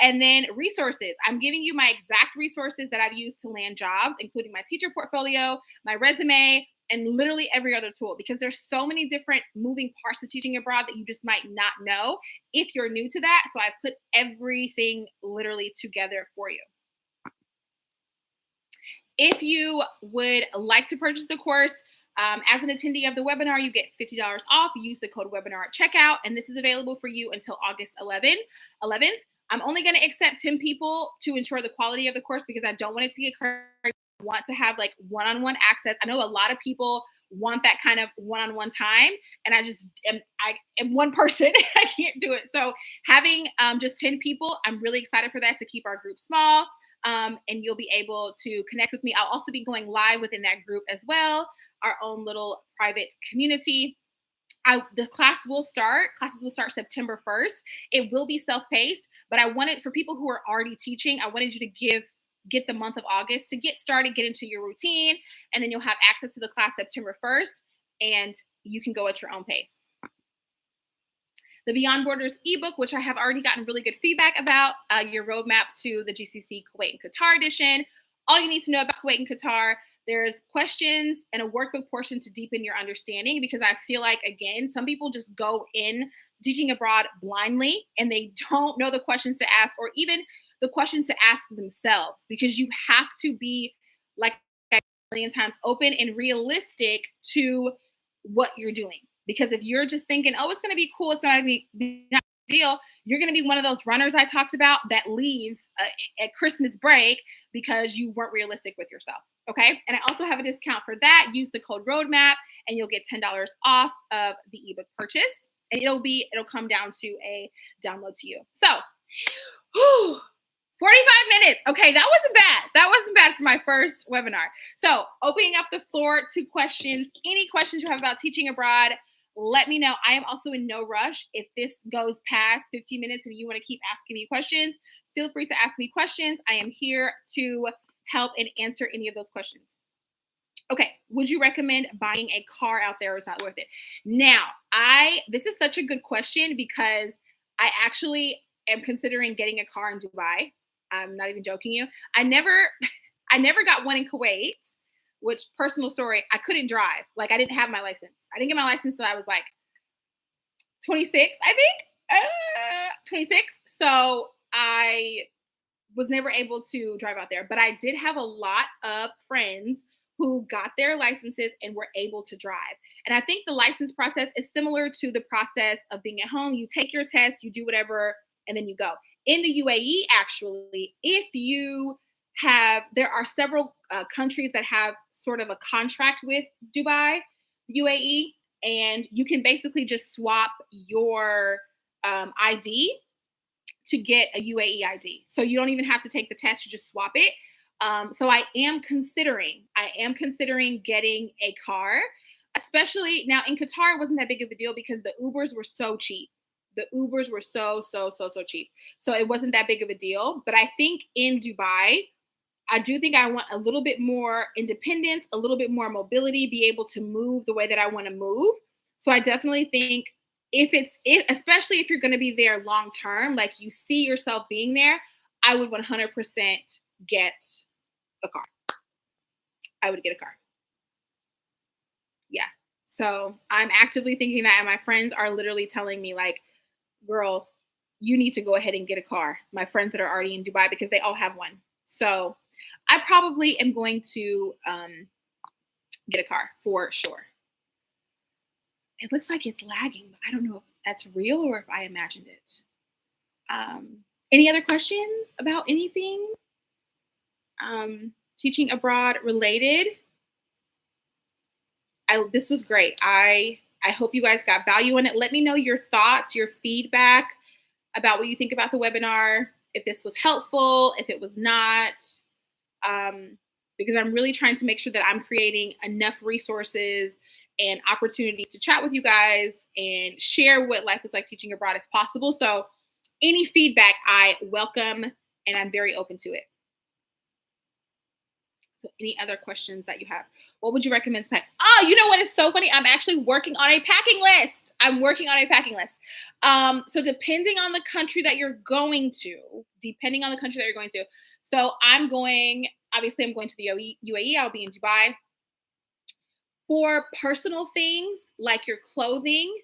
And then resources. I'm giving you my exact resources that I've used to land jobs, including my teacher portfolio, my resume, and literally every other tool, because there's so many different moving parts to teaching abroad that you just might not know if you're new to that. So I put everything literally together for you. If you would like to purchase the course, as an attendee of the webinar, you get $50 off. Use the code webinar at checkout, and this is available for you until August 11th. I'm only going to accept 10 people to ensure the quality of the course because I don't want it to get crazy. I want to have like one-on-one access. I know a lot of people want that kind of one-on-one time, and I am one person. I can't do it. So having just 10 people, I'm really excited for that, to keep our group small. And you'll be able to connect with me. I'll also be going live within that group as well, our own little private community. The classes will start September 1st. It will be self-paced, but I wanted, for people who are already teaching, I wanted you to get the month of August to get started, get into your routine, and then you'll have access to the class September 1st, and you can go at your own pace. The Beyond Borders ebook, which I have already gotten really good feedback about, your roadmap to the GCC Kuwait and Qatar edition. All you need to know about Kuwait and Qatar. There's questions and a workbook portion to deepen your understanding, because I feel like, again, some people just go in teaching abroad blindly and they don't know the questions to ask, or even the questions to ask themselves, because you have to be, like a million times, open and realistic to what you're doing. Because if you're just thinking, oh, it's going to be cool, it's not going to be not a deal, you're going to be one of those runners I talked about that leaves at Christmas break because you weren't realistic with yourself. Okay. And I also have a discount for that. Use the code roadmap and you'll get $10 off of the ebook purchase. And it'll come down to a download to you. So, 45 minutes. Okay, that wasn't bad. That wasn't bad for my first webinar. So, opening up the floor to questions. Any questions you have about teaching abroad, let me know. I am also in no rush. If this goes past 15 minutes and you want to keep asking me questions, feel free to ask me questions. I am here to help and answer any of those questions. Okay, would you recommend buying a car out there, or is not worth it? Now, this is such a good question, because I actually am considering getting a car in Dubai. I'm not even joking you. I never got one in Kuwait, which, personal story, I couldn't drive. Like, I didn't have my license. I didn't get my license until I was like 26, I think. 26. So I was never able to drive out there. But I did have a lot of friends who got their licenses and were able to drive. And I think the license process is similar to the process of being at home. You take your test, you do whatever, and then you go. In the UAE, actually, there are several countries that have sort of a contract with Dubai, UAE, and you can basically just swap your ID to get a UAE ID. So you don't even have to take the test, you just swap it. So I am considering getting a car. Especially now in Qatar, it wasn't that big of a deal because the Ubers were so cheap. The Ubers were so cheap. So it wasn't that big of a deal. But I think in Dubai, I do think I want a little bit more independence, a little bit more mobility, be able to move the way that I want to move. So I definitely think if especially if you're going to be there long term, like you see yourself being there, I would 100% get a car. I would get a car. Yeah. So I'm actively thinking that, and my friends are literally telling me, like, girl, you need to go ahead and get a car. My friends that are already in Dubai because they all have one. So I probably am going to get a car for sure. It looks like it's lagging, but I don't know if that's real or if I imagined it. Any other questions about anything? Teaching abroad related? This was great. I hope you guys got value in it. Let me know your thoughts, your feedback about what you think about the webinar, if this was helpful, if it was not, because I'm really trying to make sure that I'm creating enough resources and opportunities to chat with you guys and share what life is like teaching abroad if possible. So any feedback I welcome, and I'm very open to it. So any other questions that you have? What would you recommend to pack? Oh, you know what is so funny? I'm actually working on a packing list. I'm working on a packing list. So depending on the country that you're going to, so obviously I'm going to the UAE. I'll be in Dubai. For personal things like your clothing,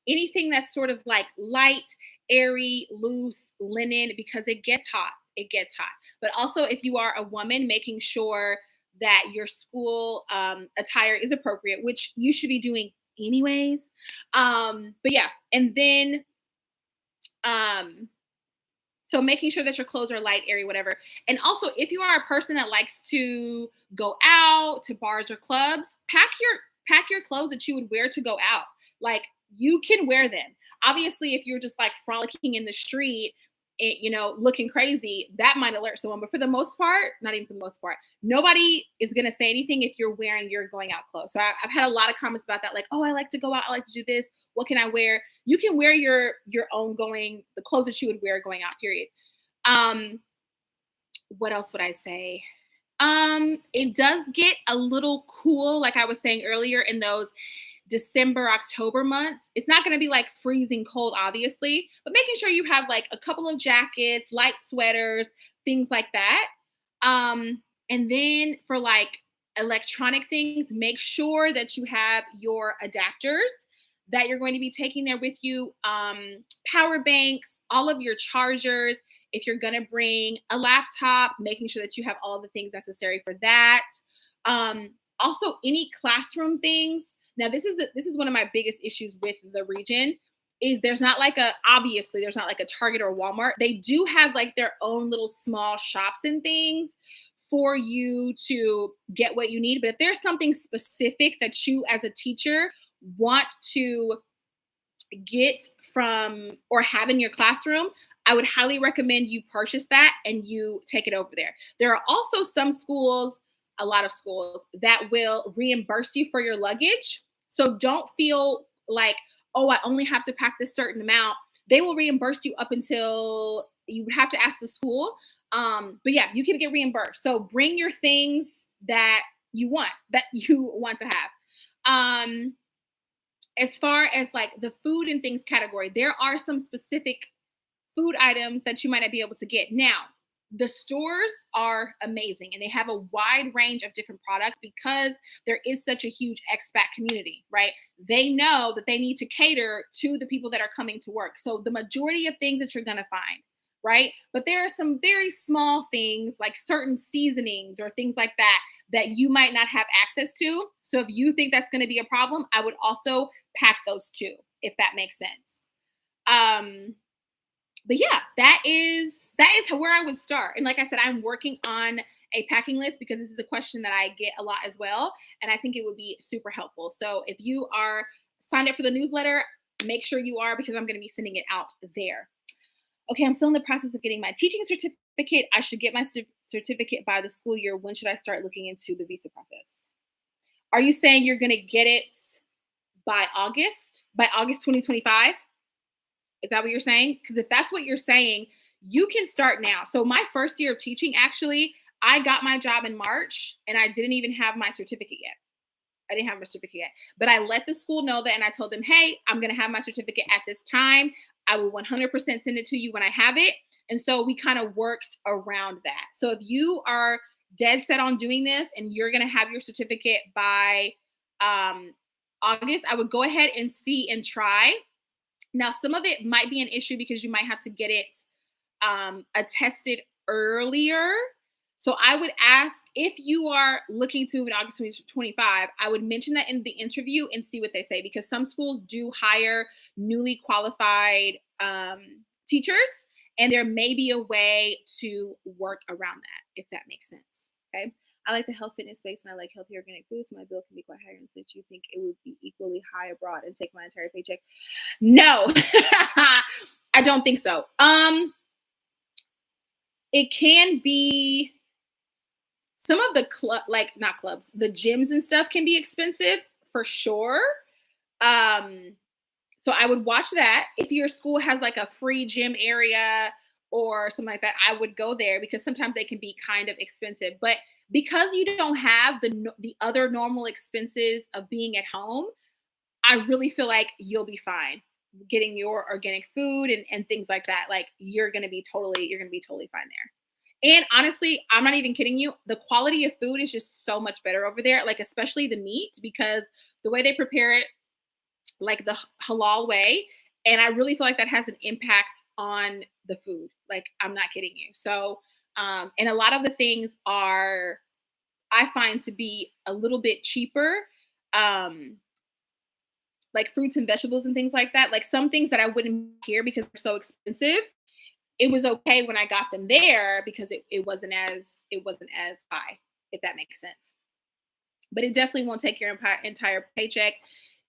anything that's sort of like light, airy, loose linen, because it gets hot. It gets hot. But also, if you are a woman, making sure that your school attire is appropriate, which you should be doing anyways. But yeah, and then so making sure that your clothes are light, airy, whatever. And also, if you are a person that likes to go out to bars or clubs, pack your clothes that you would wear to go out. Like you can wear them. Obviously, if you're just like frolicking in the street, looking crazy, that might alert someone. But for the most part, not even for the most part, nobody is going to say anything if you're wearing your going out clothes. So I've had a lot of comments about that, like, oh, I like to go out. I like to do this. What can I wear? You can wear your own the clothes that you would wear going out, period. What else would I say? It does get a little cool, like I was saying earlier, in those December, October months. It's not going to be like freezing cold, obviously, but making sure you have like a couple of jackets, light sweaters, things like that. And then for like electronic things, make sure that you have your adapters that you're going to be taking there with you, power banks, all of your chargers. If you're going to bring a laptop, making sure that you have all the things necessary for that. Also, any classroom things. Now, this is one of my biggest issues with the region. Is there's not like a Target or Walmart. They do have like their own little small shops and things for you to get what you need. But if there's something specific that you as a teacher want to get from or have in your classroom, I would highly recommend you purchase that and you take it over there. There are also some schools, a lot of schools, that will reimburse you for your luggage. So don't feel like, oh, I only have to pack this certain amount. They will reimburse you up until you would have to ask the school. But yeah, you can get reimbursed. So bring your things that you want to have. As far as like the food and things category, there are some specific food items that you might not be able to get. Now, the stores are amazing and they have a wide range of different products because there is such a huge expat community, right? They know that they need to cater to the people that are coming to work. So the majority of things that you're going to find, right? But there are some very small things like certain seasonings or things like that you might not have access to. So if you think that's going to be a problem, I would also pack those too, if that makes sense. But yeah, that is where I would start. And like I said, I'm working on a packing list because this is a question that I get a lot as well. And I think it would be super helpful. So if you are signed up for the newsletter, make sure you are, because I'm going to be sending it out there. Okay, I'm still in the process of getting my teaching certificate. I should get my certificate by the school year. When should I start looking into the visa process? Are you saying you're going to get it by August? By August 2025? Is that what you're saying? Because if that's what you're saying, you can start now. So my first year of teaching, actually, I got my job in March and I didn't even have my certificate yet. I didn't have my certificate yet, but I let the school know that and I told them, hey, I'm going to have my certificate at this time. I will 100% send it to you when I have it. And so we kind of worked around that. So if you are dead set on doing this and you're going to have your certificate by um, August, I would go ahead and see and try. Now, some of it might be an issue because you might have to get it attested earlier. So I would ask if you are looking to in August 2025, I would mention that in the interview and see what they say because some schools do hire newly qualified teachers, and there may be a way to work around that, if that makes sense. Okay. I like the health fitness space and I like healthy organic food, so my bill can be quite higher. And since you think it would be equally high abroad and take my entire paycheck, no, I don't think so. It can be some of the like not clubs, the gyms and stuff can be expensive for sure. Um, so I would watch that. If your school has like a free gym area or something like that, I would go there because sometimes they can be kind of expensive. But because you don't have the other normal expenses of being at home, I really feel like you'll be fine getting your organic food and things like that. Like you're gonna be totally fine there. And honestly, I'm not even kidding you. The quality of food is just so much better over there, like especially the meat, because the way they prepare it, like the halal way. And I really feel like that has an impact on the food. Like I'm not kidding you. So, and a lot of the things are, I find to be a little bit cheaper. Um, like fruits and vegetables and things like that. Like some things that I wouldn't here because they're so expensive. It was okay when I got them there because it wasn't as high, if that makes sense. But it definitely won't take your entire paycheck.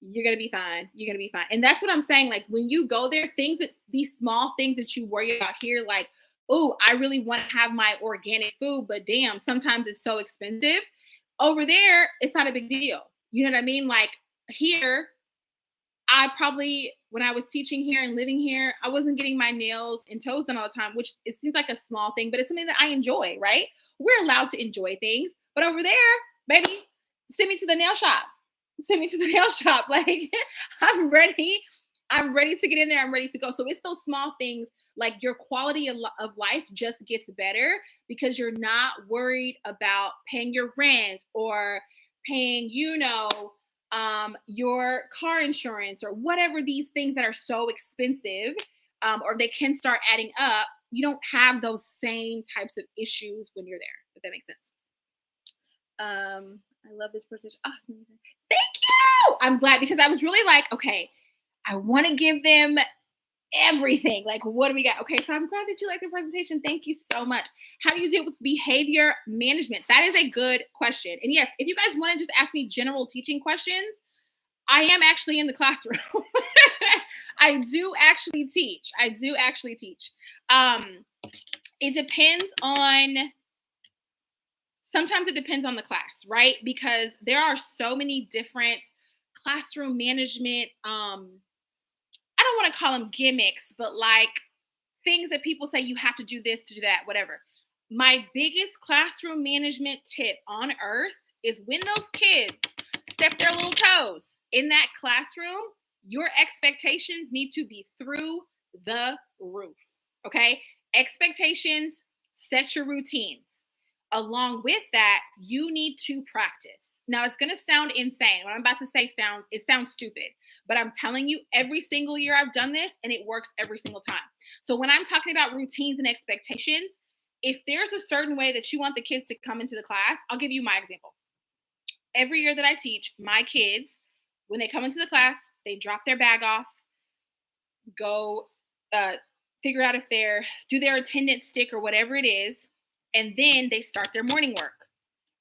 You're gonna be fine. You're gonna be fine. And that's what I'm saying. Like when you go there, these small things that you worry about here, like, oh, I really want to have my organic food, but damn, sometimes it's so expensive. Over there, it's not a big deal. You know what I mean? Like here, I probably, when I was teaching here and living here, I wasn't getting my nails and toes done all the time, which it seems like a small thing, but it's something that I enjoy, right? We're allowed to enjoy things. But over there, baby, send me to the nail shop. Send me to the nail shop. Like I'm ready. I'm ready to get in there. I'm ready to go. So it's those small things like your quality of life just gets better because you're not worried about paying your rent or paying, your car insurance or whatever these things that are so expensive, or they can start adding up. You don't have those same types of issues when you're there, if that makes sense. I love this person. Oh, thank you. I'm glad because I was really like, okay, I want to give them everything. Like, what do we got? Okay, so I'm glad that you like the presentation. Thank you so much. How do you deal with behavior management? That is a good question. And yes, if you guys want to just ask me general teaching questions, I am actually in the classroom. I do actually teach. Um, it depends on, sometimes it depends on the class, right? Because there are so many different classroom management, I don't want to call them gimmicks, but like things that people say you have to do this to do that, whatever. My biggest classroom management tip on earth is when those kids step their little toes in that classroom, your expectations need to be through the roof. Okay? Expectations, set your routines. Along with that, you need to practice. Now it's going to sound insane. What I'm about to say sounds stupid, but I'm telling you every single year I've done this and it works every single time. So when I'm talking about routines and expectations, if there's a certain way that you want the kids to come into the class, I'll give you my example. Every year that I teach, my kids, when they come into the class, they drop their bag off, go figure out if they're do their attendance stick or whatever it is, and then they start their morning work.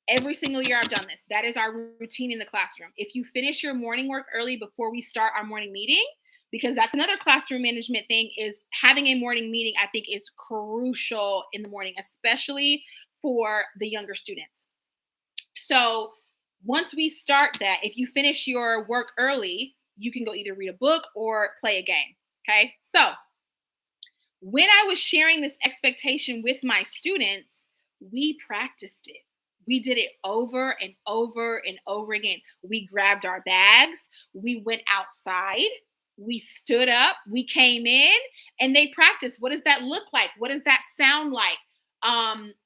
Every single year I've done this. That is our routine in the classroom. If you finish your morning work early before we start our morning meeting, because that's another classroom management thing, is having a morning meeting, I think is crucial in the morning, especially for the younger students. So Once we start that, if you finish your work early, you can go either read a book or play a game. Okay. So when I was sharing this expectation with my students, we practiced it. We did it over and over and over again. We grabbed our bags, we went outside, we stood up, we came in, and they practiced. What does that look like? What does that sound like?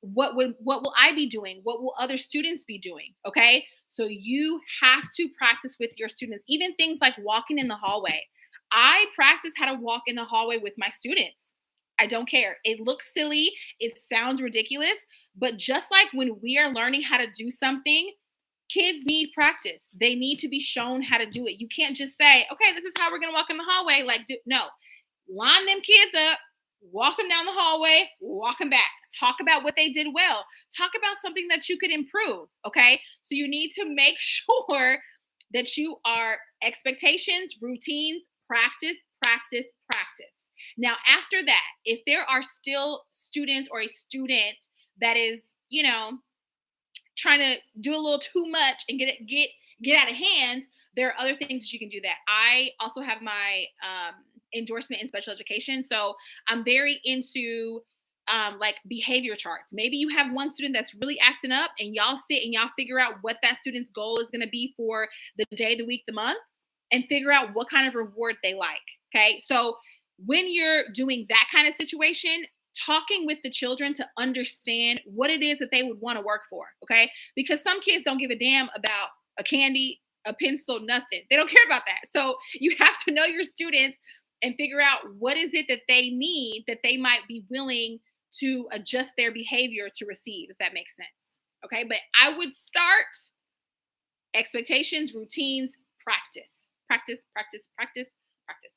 What will I be doing? What will other students be doing? Okay, so you have to practice with your students, even things like walking in the hallway. I practice how to walk in the hallway with my students. I don't care. It looks silly. It sounds ridiculous. But just like when we are learning how to do something, kids need practice. They need to be shown how to do it. You can't just say, okay, this is how we're going to walk in the hallway. No, line them kids up, walk them down the hallway, walk them back. Talk about what they did well. Talk about something that you could improve. Okay. So you need to make sure that you are expectations, routines, practice, practice, practice. Now, after that, if there are still students or a student that is, trying to do a little too much and get out of hand, there are other things that you can do that. I also have my endorsement in special education, so I'm very into like behavior charts. Maybe you have one student that's really acting up, and y'all sit and y'all figure out what that student's goal is going to be for the day, the week, the month, and figure out what kind of reward they like. Okay, so when you're doing that kind of situation, talking with the children to understand what it is that they would want to work for. Okay. Because some kids don't give a damn about a candy, a pencil, nothing. They don't care about that. So you have to know your students and figure out what is it that they need that they might be willing to adjust their behavior to receive, if that makes sense. Okay. But I would start expectations, routines, practice, practice, practice, practice, practice.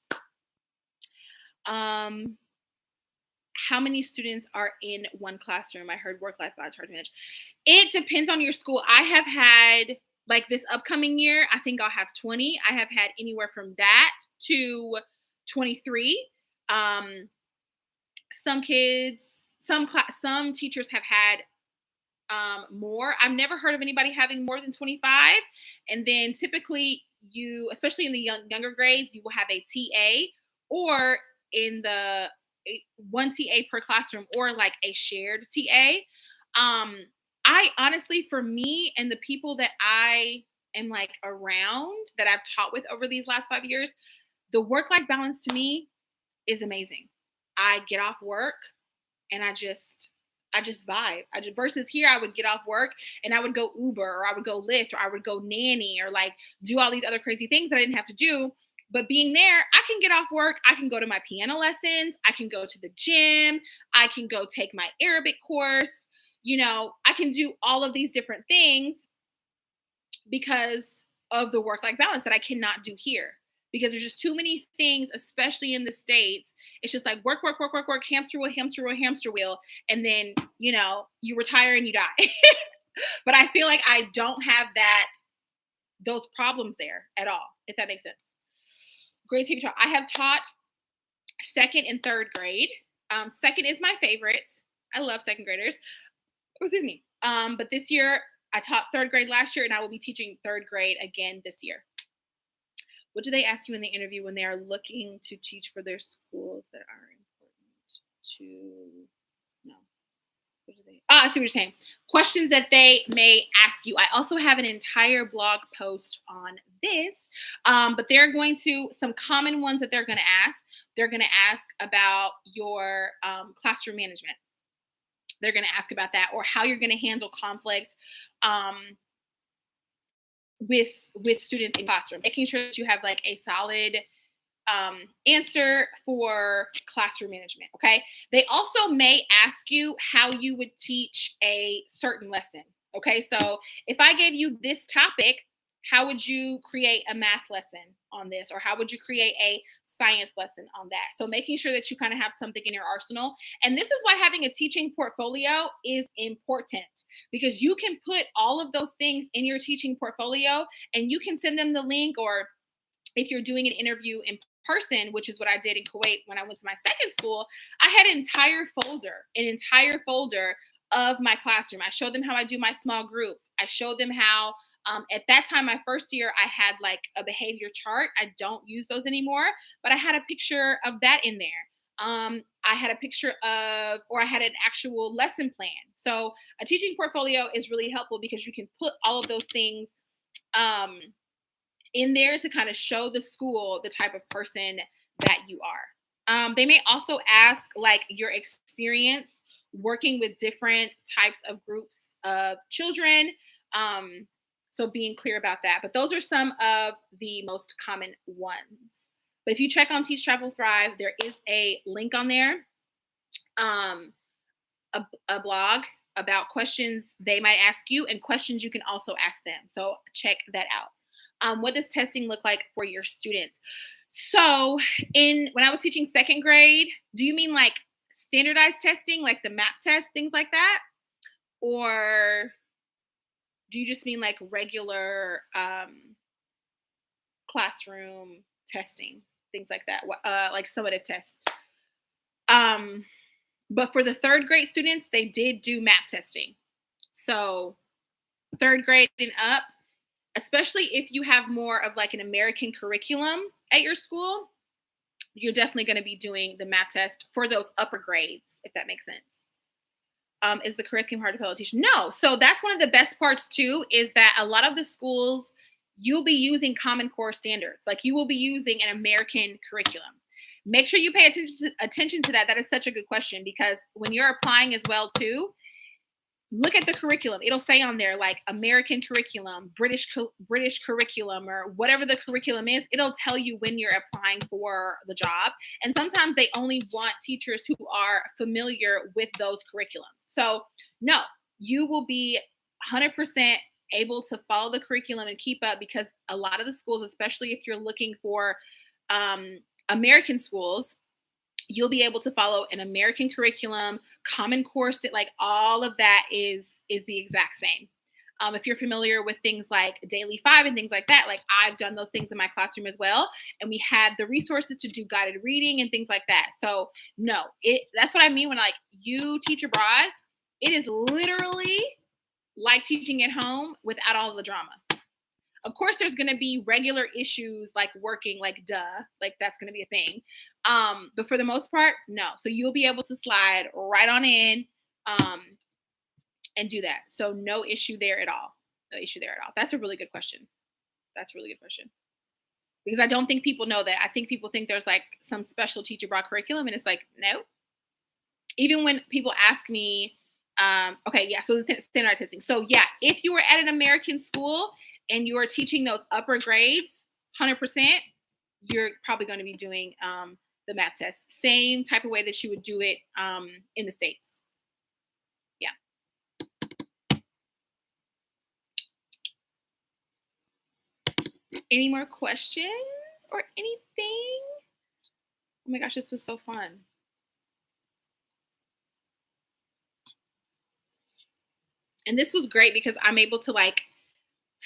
How many students are in one classroom? I heard work-life balance hard to manage. It depends on your school. I have had, like this upcoming year, I think I'll have 20. I have had anywhere from that to 23. Some kids, some teachers have had more. I've never heard of anybody having more than 25. And then typically especially in the younger grades, you will have a TA, or in the one TA per classroom, or like a shared TA. I honestly, for me and the people that I am like around that I've taught with over these last 5 years, the work-life balance to me is amazing. I get off work and I just vibe. Versus here, I would get off work and I would go Uber, or I would go Lyft, or I would go nanny, or like do all these other crazy things that I didn't have to do. But being there, I can get off work. I can go to my piano lessons. I can go to the gym. I can go take my Arabic course. I can do all of these different things because of the work-life balance that I cannot do here. Because there's just too many things, especially in the States. It's just like work, work, work, work, work, hamster wheel, hamster wheel, hamster wheel. And then, you retire and you die. But I feel like I don't have those problems there at all, if that makes sense. Grade teacher. I have taught second and third grade. Second is my favorite. I love second graders. Excuse me. But this year I taught third grade last year, and I will be teaching third grade again this year. What do they ask you in the interview when they are looking to teach for their schools that are important to know? What do they? I see what you're saying. Questions that they may ask you. I also have an entire blog post on this, but they're going to, some common ones that they're going to ask. They're going to ask about your classroom management. They're going to ask about that, or how you're going to handle conflict with students in classroom. Making sure that you have like a solid answer for classroom management. Okay. They also may ask you how you would teach a certain lesson. Okay. So if I gave you this topic, how would you create a math lesson on this? Or how would you create a science lesson on that? So making sure that you kind of have something in your arsenal. And this is why having a teaching portfolio is important, because you can put all of those things in your teaching portfolio and you can send them the link, or if you're doing an interview in person, which is what I did in Kuwait when I went to my second school, I had an entire folder of my classroom. I showed them how I do my small groups. I showed them how At that time, my first year, I had like a behavior chart. I don't use those anymore, but I had a picture of that in there. I had a picture of, or I had an actual lesson plan. So a teaching portfolio is really helpful because you can put all of those things um, in there to kind of show the school the type of person that you are. They may also ask like your experience working with different types of groups of children. Um, so being clear about that. But those are some of the most common ones. But if you check on Teach Travel Thrive, there is a link on there, um, a blog about questions they might ask you and questions you can also ask them. So check that out. What does testing look like for your students? So, in when I was teaching second grade, do you mean like standardized testing, like the MAP test, things like that, or do you just mean like regular classroom testing, things like that, like summative tests? Um, but for the third grade students, they did do MAP testing. So third grade and up, especially if you have more of like an American curriculum at your school, you're definitely going to be doing the MAP test for those upper grades, if that makes sense. Is the curriculum hard to follow teach? No. So that's one of the best parts too, is that a lot of the schools, you'll be using Common Core standards. Like you will be using an American curriculum. Make sure you pay attention to that. That is such a good question because when you're applying as well too, look at the curriculum. It'll say on there like American curriculum, British curriculum, or whatever the curriculum is. It'll tell you when you're applying for the job. And sometimes they only want teachers who are familiar with those curriculums. So no, you will be 100% able to follow the curriculum and keep up because a lot of the schools, especially if you're looking for American schools, you'll be able to follow an American curriculum, Common Core, like all of that is the exact same. If you're familiar with things like Daily 5 and things like that, like I've done those things in my classroom as well. And we had the resources to do guided reading and things like that. So no, that's what I mean when like you teach abroad. It is literally like teaching at home without all the drama. Of course, there's going to be regular issues like working, like duh, like that's going to be a thing. But for the most part, no. So you'll be able to slide right on in and do that. So no issue there at all. No issue there at all. That's a really good question. That's a really good question. Because I don't think people know that. I think people think there's like some special teacher brought curriculum, and it's like, no. Even when people ask me, okay, yeah, so the standardized testing. So yeah, if you were at an American school and you are teaching those upper grades, 100%, you're probably going to be doing the MAP test. Same type of way that you would do it in the States. Yeah. Any more questions or anything? Oh my gosh, this was so fun. And this was great because I'm able to like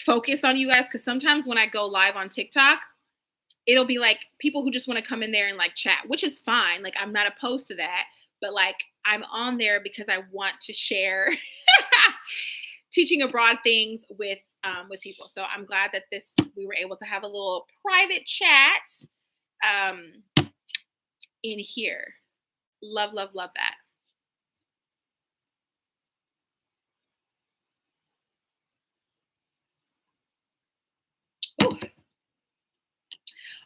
focus on you guys because sometimes when I go live on TikTok, it'll be like people who just want to come in there and like chat, which is fine. Like I'm not opposed to that, but like I'm on there because I want to share teaching abroad things with people. So I'm glad that we were able to have a little private chat in here. Love, love, love that. Ooh.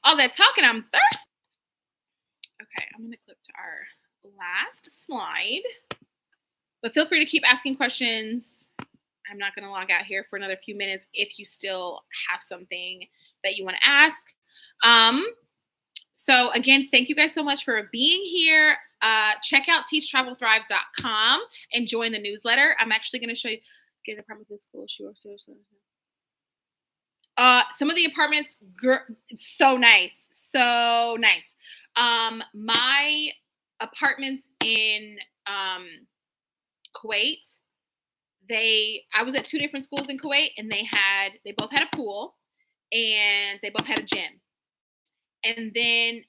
All that talking, I'm thirsty. Okay, I'm going to click to our last slide. But feel free to keep asking questions. I'm not going to log out here for another few minutes if you still have something that you want to ask. So again, thank you guys so much for being here. Check out teachtravelthrive.com and join the newsletter. I'm actually going to show you. Get an apartment in school. Some of the apartments, so nice, so nice. My apartments in Kuwait, I was at 2 different schools in Kuwait, and they both had a pool, and they both had a gym. And then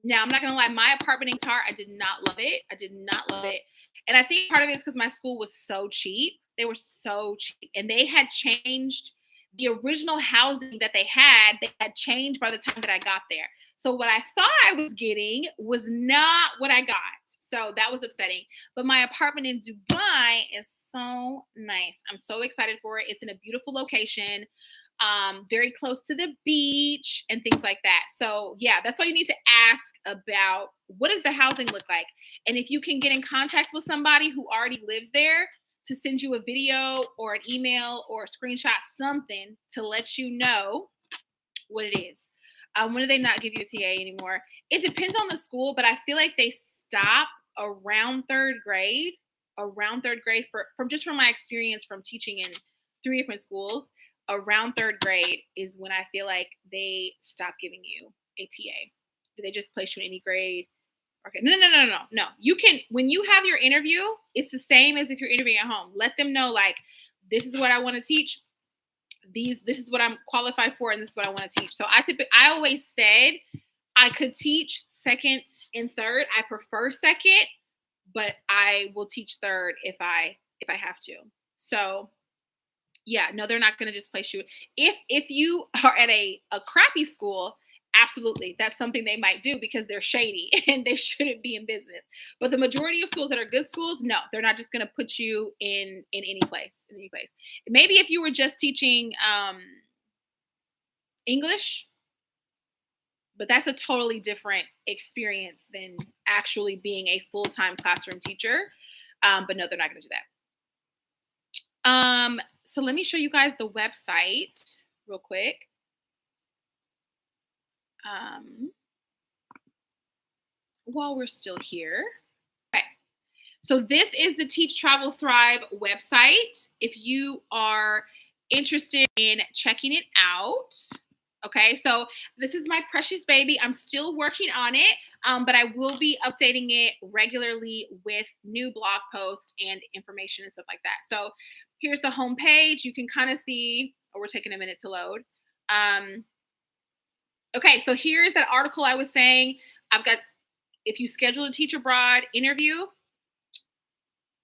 now I'm not gonna lie, my apartment in Qatar, I did not love it. And I think part of it is because my school was so cheap. They were so cheap. And they had changed the original housing that they had changed by the time that I got there. So what I thought I was getting was not what I got. So that was upsetting. But my apartment in Dubai is so nice. I'm so excited for it. It's in a beautiful location, very close to the beach and things like that. So yeah, that's why you need to ask about what does the housing look like, and if you can get in contact with somebody who already lives there to send you a video or an email or a screenshot, something to let you know what it is. When do they not give you a TA anymore? It depends on the school, but I feel like they stop around third grade. Around third grade, from my experience from teaching in 3 different schools, around third grade is when I feel like they stop giving you a TA. Do they just place you in any grade? Okay. No. You can, when you have your interview, it's the same as if you're interviewing at home. Let them know, like, this is what I want to teach. This is what I'm qualified for, and this is what I want to teach. So I always said I could teach second and third. I prefer second, but I will teach third if I have to. So yeah, no, they're not going to just place you. If you are at a crappy school, absolutely, that's something they might do because they're shady and they shouldn't be in business. But the majority of schools that are good schools, no, they're not just going to put you in any place. In any place. Maybe if you were just teaching English, but that's a totally different experience than actually being a full-time classroom teacher. But no, they're not going to do that. So let me show you guys the website real quick. While we're still here. Okay. So this is the Teach Travel Thrive website. If you are interested in checking it out. Okay, so this is my precious baby. I'm still working on it, but I will be updating it regularly with new blog posts and information and stuff like that. So here's the home page. You can kind of see, we're taking a minute to load. Okay, so here's that article I was saying. I've got, if you schedule a teach abroad interview,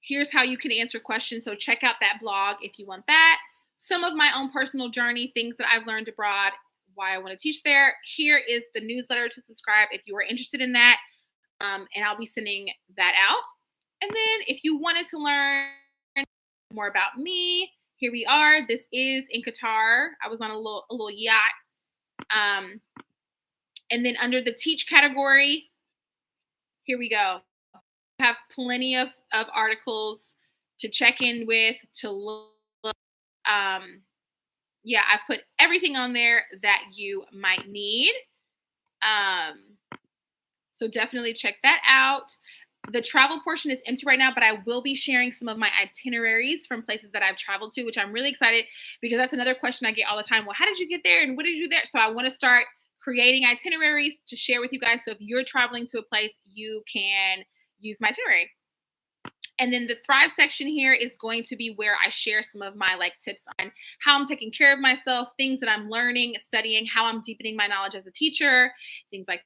here's how you can answer questions. So check out that blog if you want that. Some of my own personal journey, things that I've learned abroad, why I want to teach there. Here is the newsletter to subscribe if you are interested in that. And I'll be sending that out. And then if you wanted to learn more about me, here we are. This is in Qatar. I was on a little yacht. And then under the teach category, here we go. I have plenty of articles to check in with, to look. Yeah, I've put everything on there that you might need. So definitely check that out. The travel portion is empty right now, but I will be sharing some of my itineraries from places that I've traveled to, which I'm really excited because that's another question I get all the time. Well, how did you get there and what did you do there? So I want to start creating itineraries to share with you guys. So if you're traveling to a place, you can use my itinerary. And then the Thrive section here is going to be where I share some of my tips on how I'm taking care of myself, things that I'm learning, studying, how I'm deepening my knowledge as a teacher, things like that.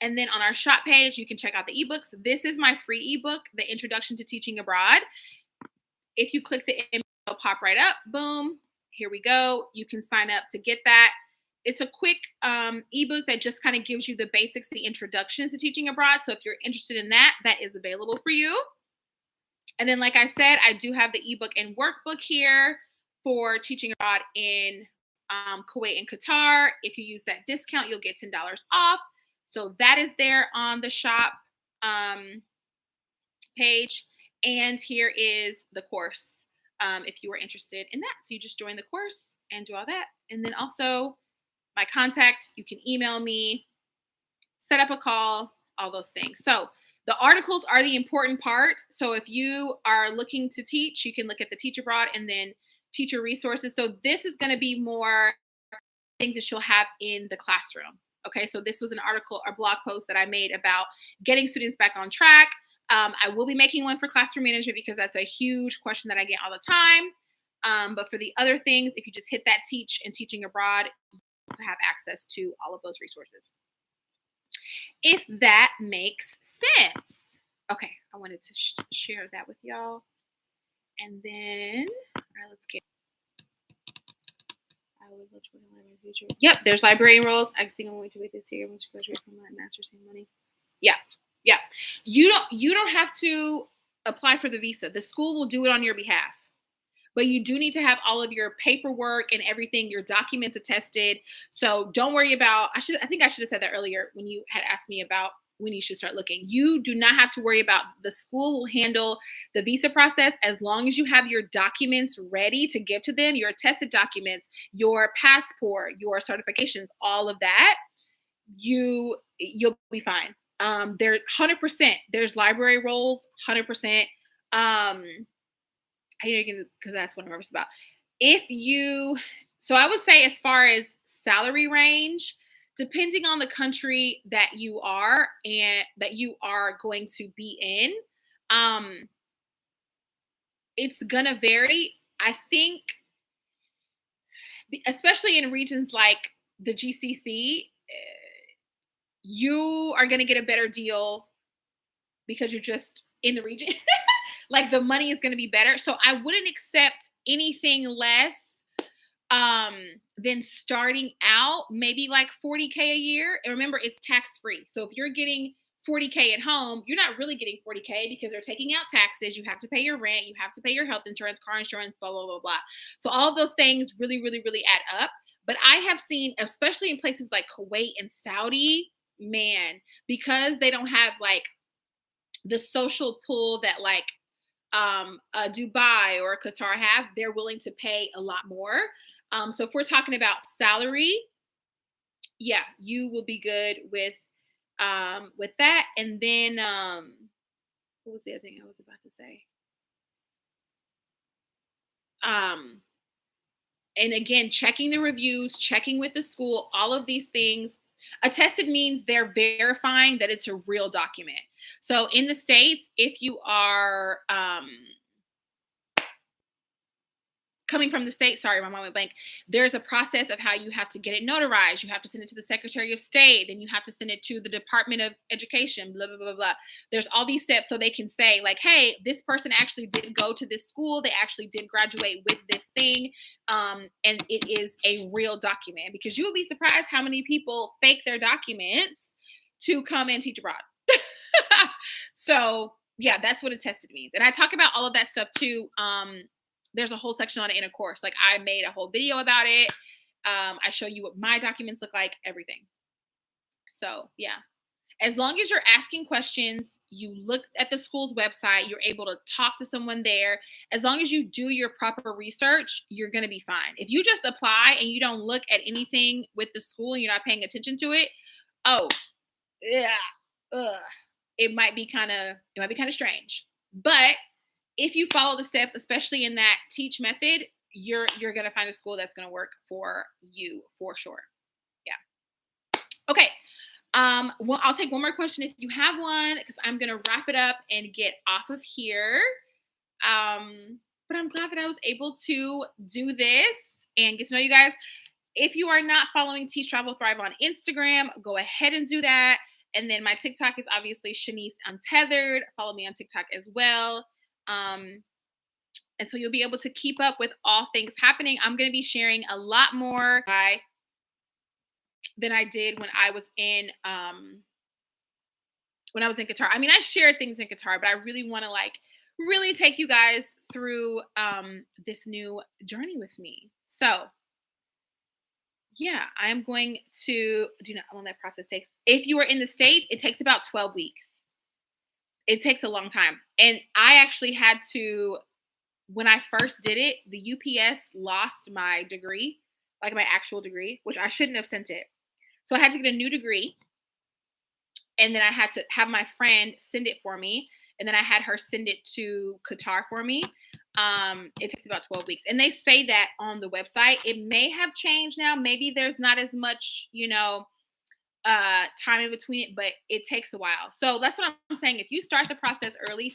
And then on our shop page, you can check out the ebooks. This is my free ebook, The Introduction to Teaching Abroad. If you click the image, it'll pop right up. Boom. Here we go. You can sign up to get that. It's a quick ebook that just kind of gives you the basics, the introduction to teaching abroad. So if you're interested in that, that is available for you. And then, like I said, I do have the ebook and workbook here for teaching abroad in Kuwait and Qatar. If you use that discount, you'll get $10 off. So that is there on the shop page. And here is the course if you are interested in that. So you just join the course and do all that. And then also my contact, you can email me, set up a call, all those things. So the articles are the important part. So if you are looking to teach, you can look at the Teach Abroad and then teacher resources. So this is going to be more things that you'll have in the classroom. Okay, so this was an article or blog post that I made about getting students back on track. I will be making one for classroom management because that's a huge question that I get all the time. But for the other things, if you just hit that teach and teaching abroad, to have access to all of those resources. If that makes sense. Okay, I wanted to share that with y'all. And then, all right, let's get. I would love to work in library in the future. Yep, there's library roles. I think I'm going to wait this year once you graduate from my master's in money. Yeah, yeah. You don't have to apply for the visa. The school will do it on your behalf. But you do need to have all of your paperwork and everything, your documents attested. So don't worry about, I think I should have said that earlier when you had asked me about when you should start looking. You do not have to worry about, the school will handle the visa process as long as you have your documents ready to give to them, your attested documents, your passport, your certifications, all of that, you'll be fine. There 100%, there's library roles, 100%. Because that's what I'm nervous about. If you, so I would say, as far as salary range, depending on the country that you are and that you are going to be in, it's gonna vary. I think, especially in regions like the GCC, you are gonna get a better deal because you're just in the region. Like, the money is going to be better. So I wouldn't accept anything less than starting out, maybe like 40K a year. And remember, it's tax free. So if you're getting 40K at home, you're not really getting 40K because they're taking out taxes. You have to pay your rent, you have to pay your health insurance, car insurance, blah, blah, blah, blah. So all of those things really, really, really add up. But I have seen, especially in places like Kuwait and Saudi, man, because they don't have like the social pull that like Dubai or Qatar have, they're willing to pay a lot more. So if we're talking about salary, yeah, you will be good with that. And then what was the other thing I was about to say? Um, and again, checking the reviews, checking with the school, all of these things. Attested means they're verifying that it's a real document. So in the States, if you are coming from the state, sorry, my mind went blank. There's a process of how you have to get it notarized. You have to send it to the Secretary of State, then you have to send it to the Department of Education, blah, blah, blah, blah. There's all these steps so they can say, like, hey, this person actually did go to this school. They actually did graduate with this thing. And it is a real document, because you will be surprised how many people fake their documents to come and teach abroad. So yeah, that's what attested means. And I talk about all of that stuff too. There's a whole section on it in a course. Like, I made a whole video about it. I show you what my documents look like, everything. So yeah, as long as you're asking questions, you look at the school's website, you're able to talk to someone there. As long as you do your proper research, you're going to be fine. If you just apply and you don't look at anything with the school and you're not paying attention to it, oh, yeah, ugh, it might be kind of strange. But if you follow the steps, especially in that teach method, you're going to find a school that's going to work for you for sure. Yeah. Okay. Well, I'll take one more question if you have one, because I'm going to wrap it up and get off of here. But I'm glad that I was able to do this and get to know you guys. If you are not following Teach Travel Thrive on Instagram, go ahead and do that. And then my TikTok is obviously Shanice Untethered. Follow me on TikTok as well. And so you'll be able to keep up with all things happening. I'm going to be sharing a lot more than I did when I was in Qatar. I mean, I shared things in Qatar, but I really want to really take you guys through this new journey with me. So yeah, I am going to do not how long that process takes. If you are in the States, it takes about 12 weeks. It takes a long time. And I actually had to, when I first did it, the UPS lost my degree, like my actual degree, which I shouldn't have sent it. So I had to get a new degree. And then I had to have my friend send it for me. And then I had her send it to Qatar for me. It takes about 12 weeks. And they say that on the website. It may have changed now. Maybe there's not as much, time in between it, but it takes a while. So that's what I'm saying. If you start the process early,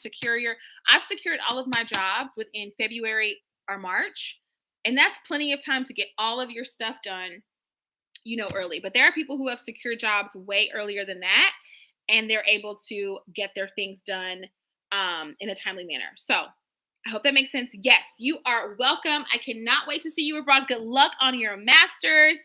I've secured all of my jobs within February or March. And that's plenty of time to get all of your stuff done, early. But there are people who have secured jobs way earlier than that. and they're able to get their things done in a timely manner. So I hope that makes sense. Yes, you are welcome. I cannot wait to see you abroad. Good luck on your master's.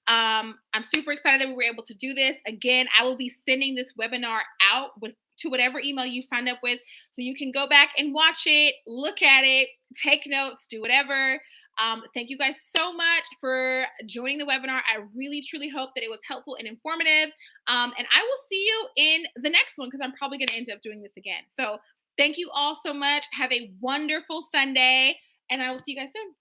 I'm super excited that we were able to do this. Again, I will be sending this webinar out to whatever email you signed up with, so you can go back and watch it, look at it, take notes, do whatever. Thank you guys so much for joining the webinar. I really, truly hope that it was helpful and informative. And I will see you in the next one, because I'm probably going to end up doing this again. So thank you all so much. Have a wonderful Sunday, and I will see you guys soon.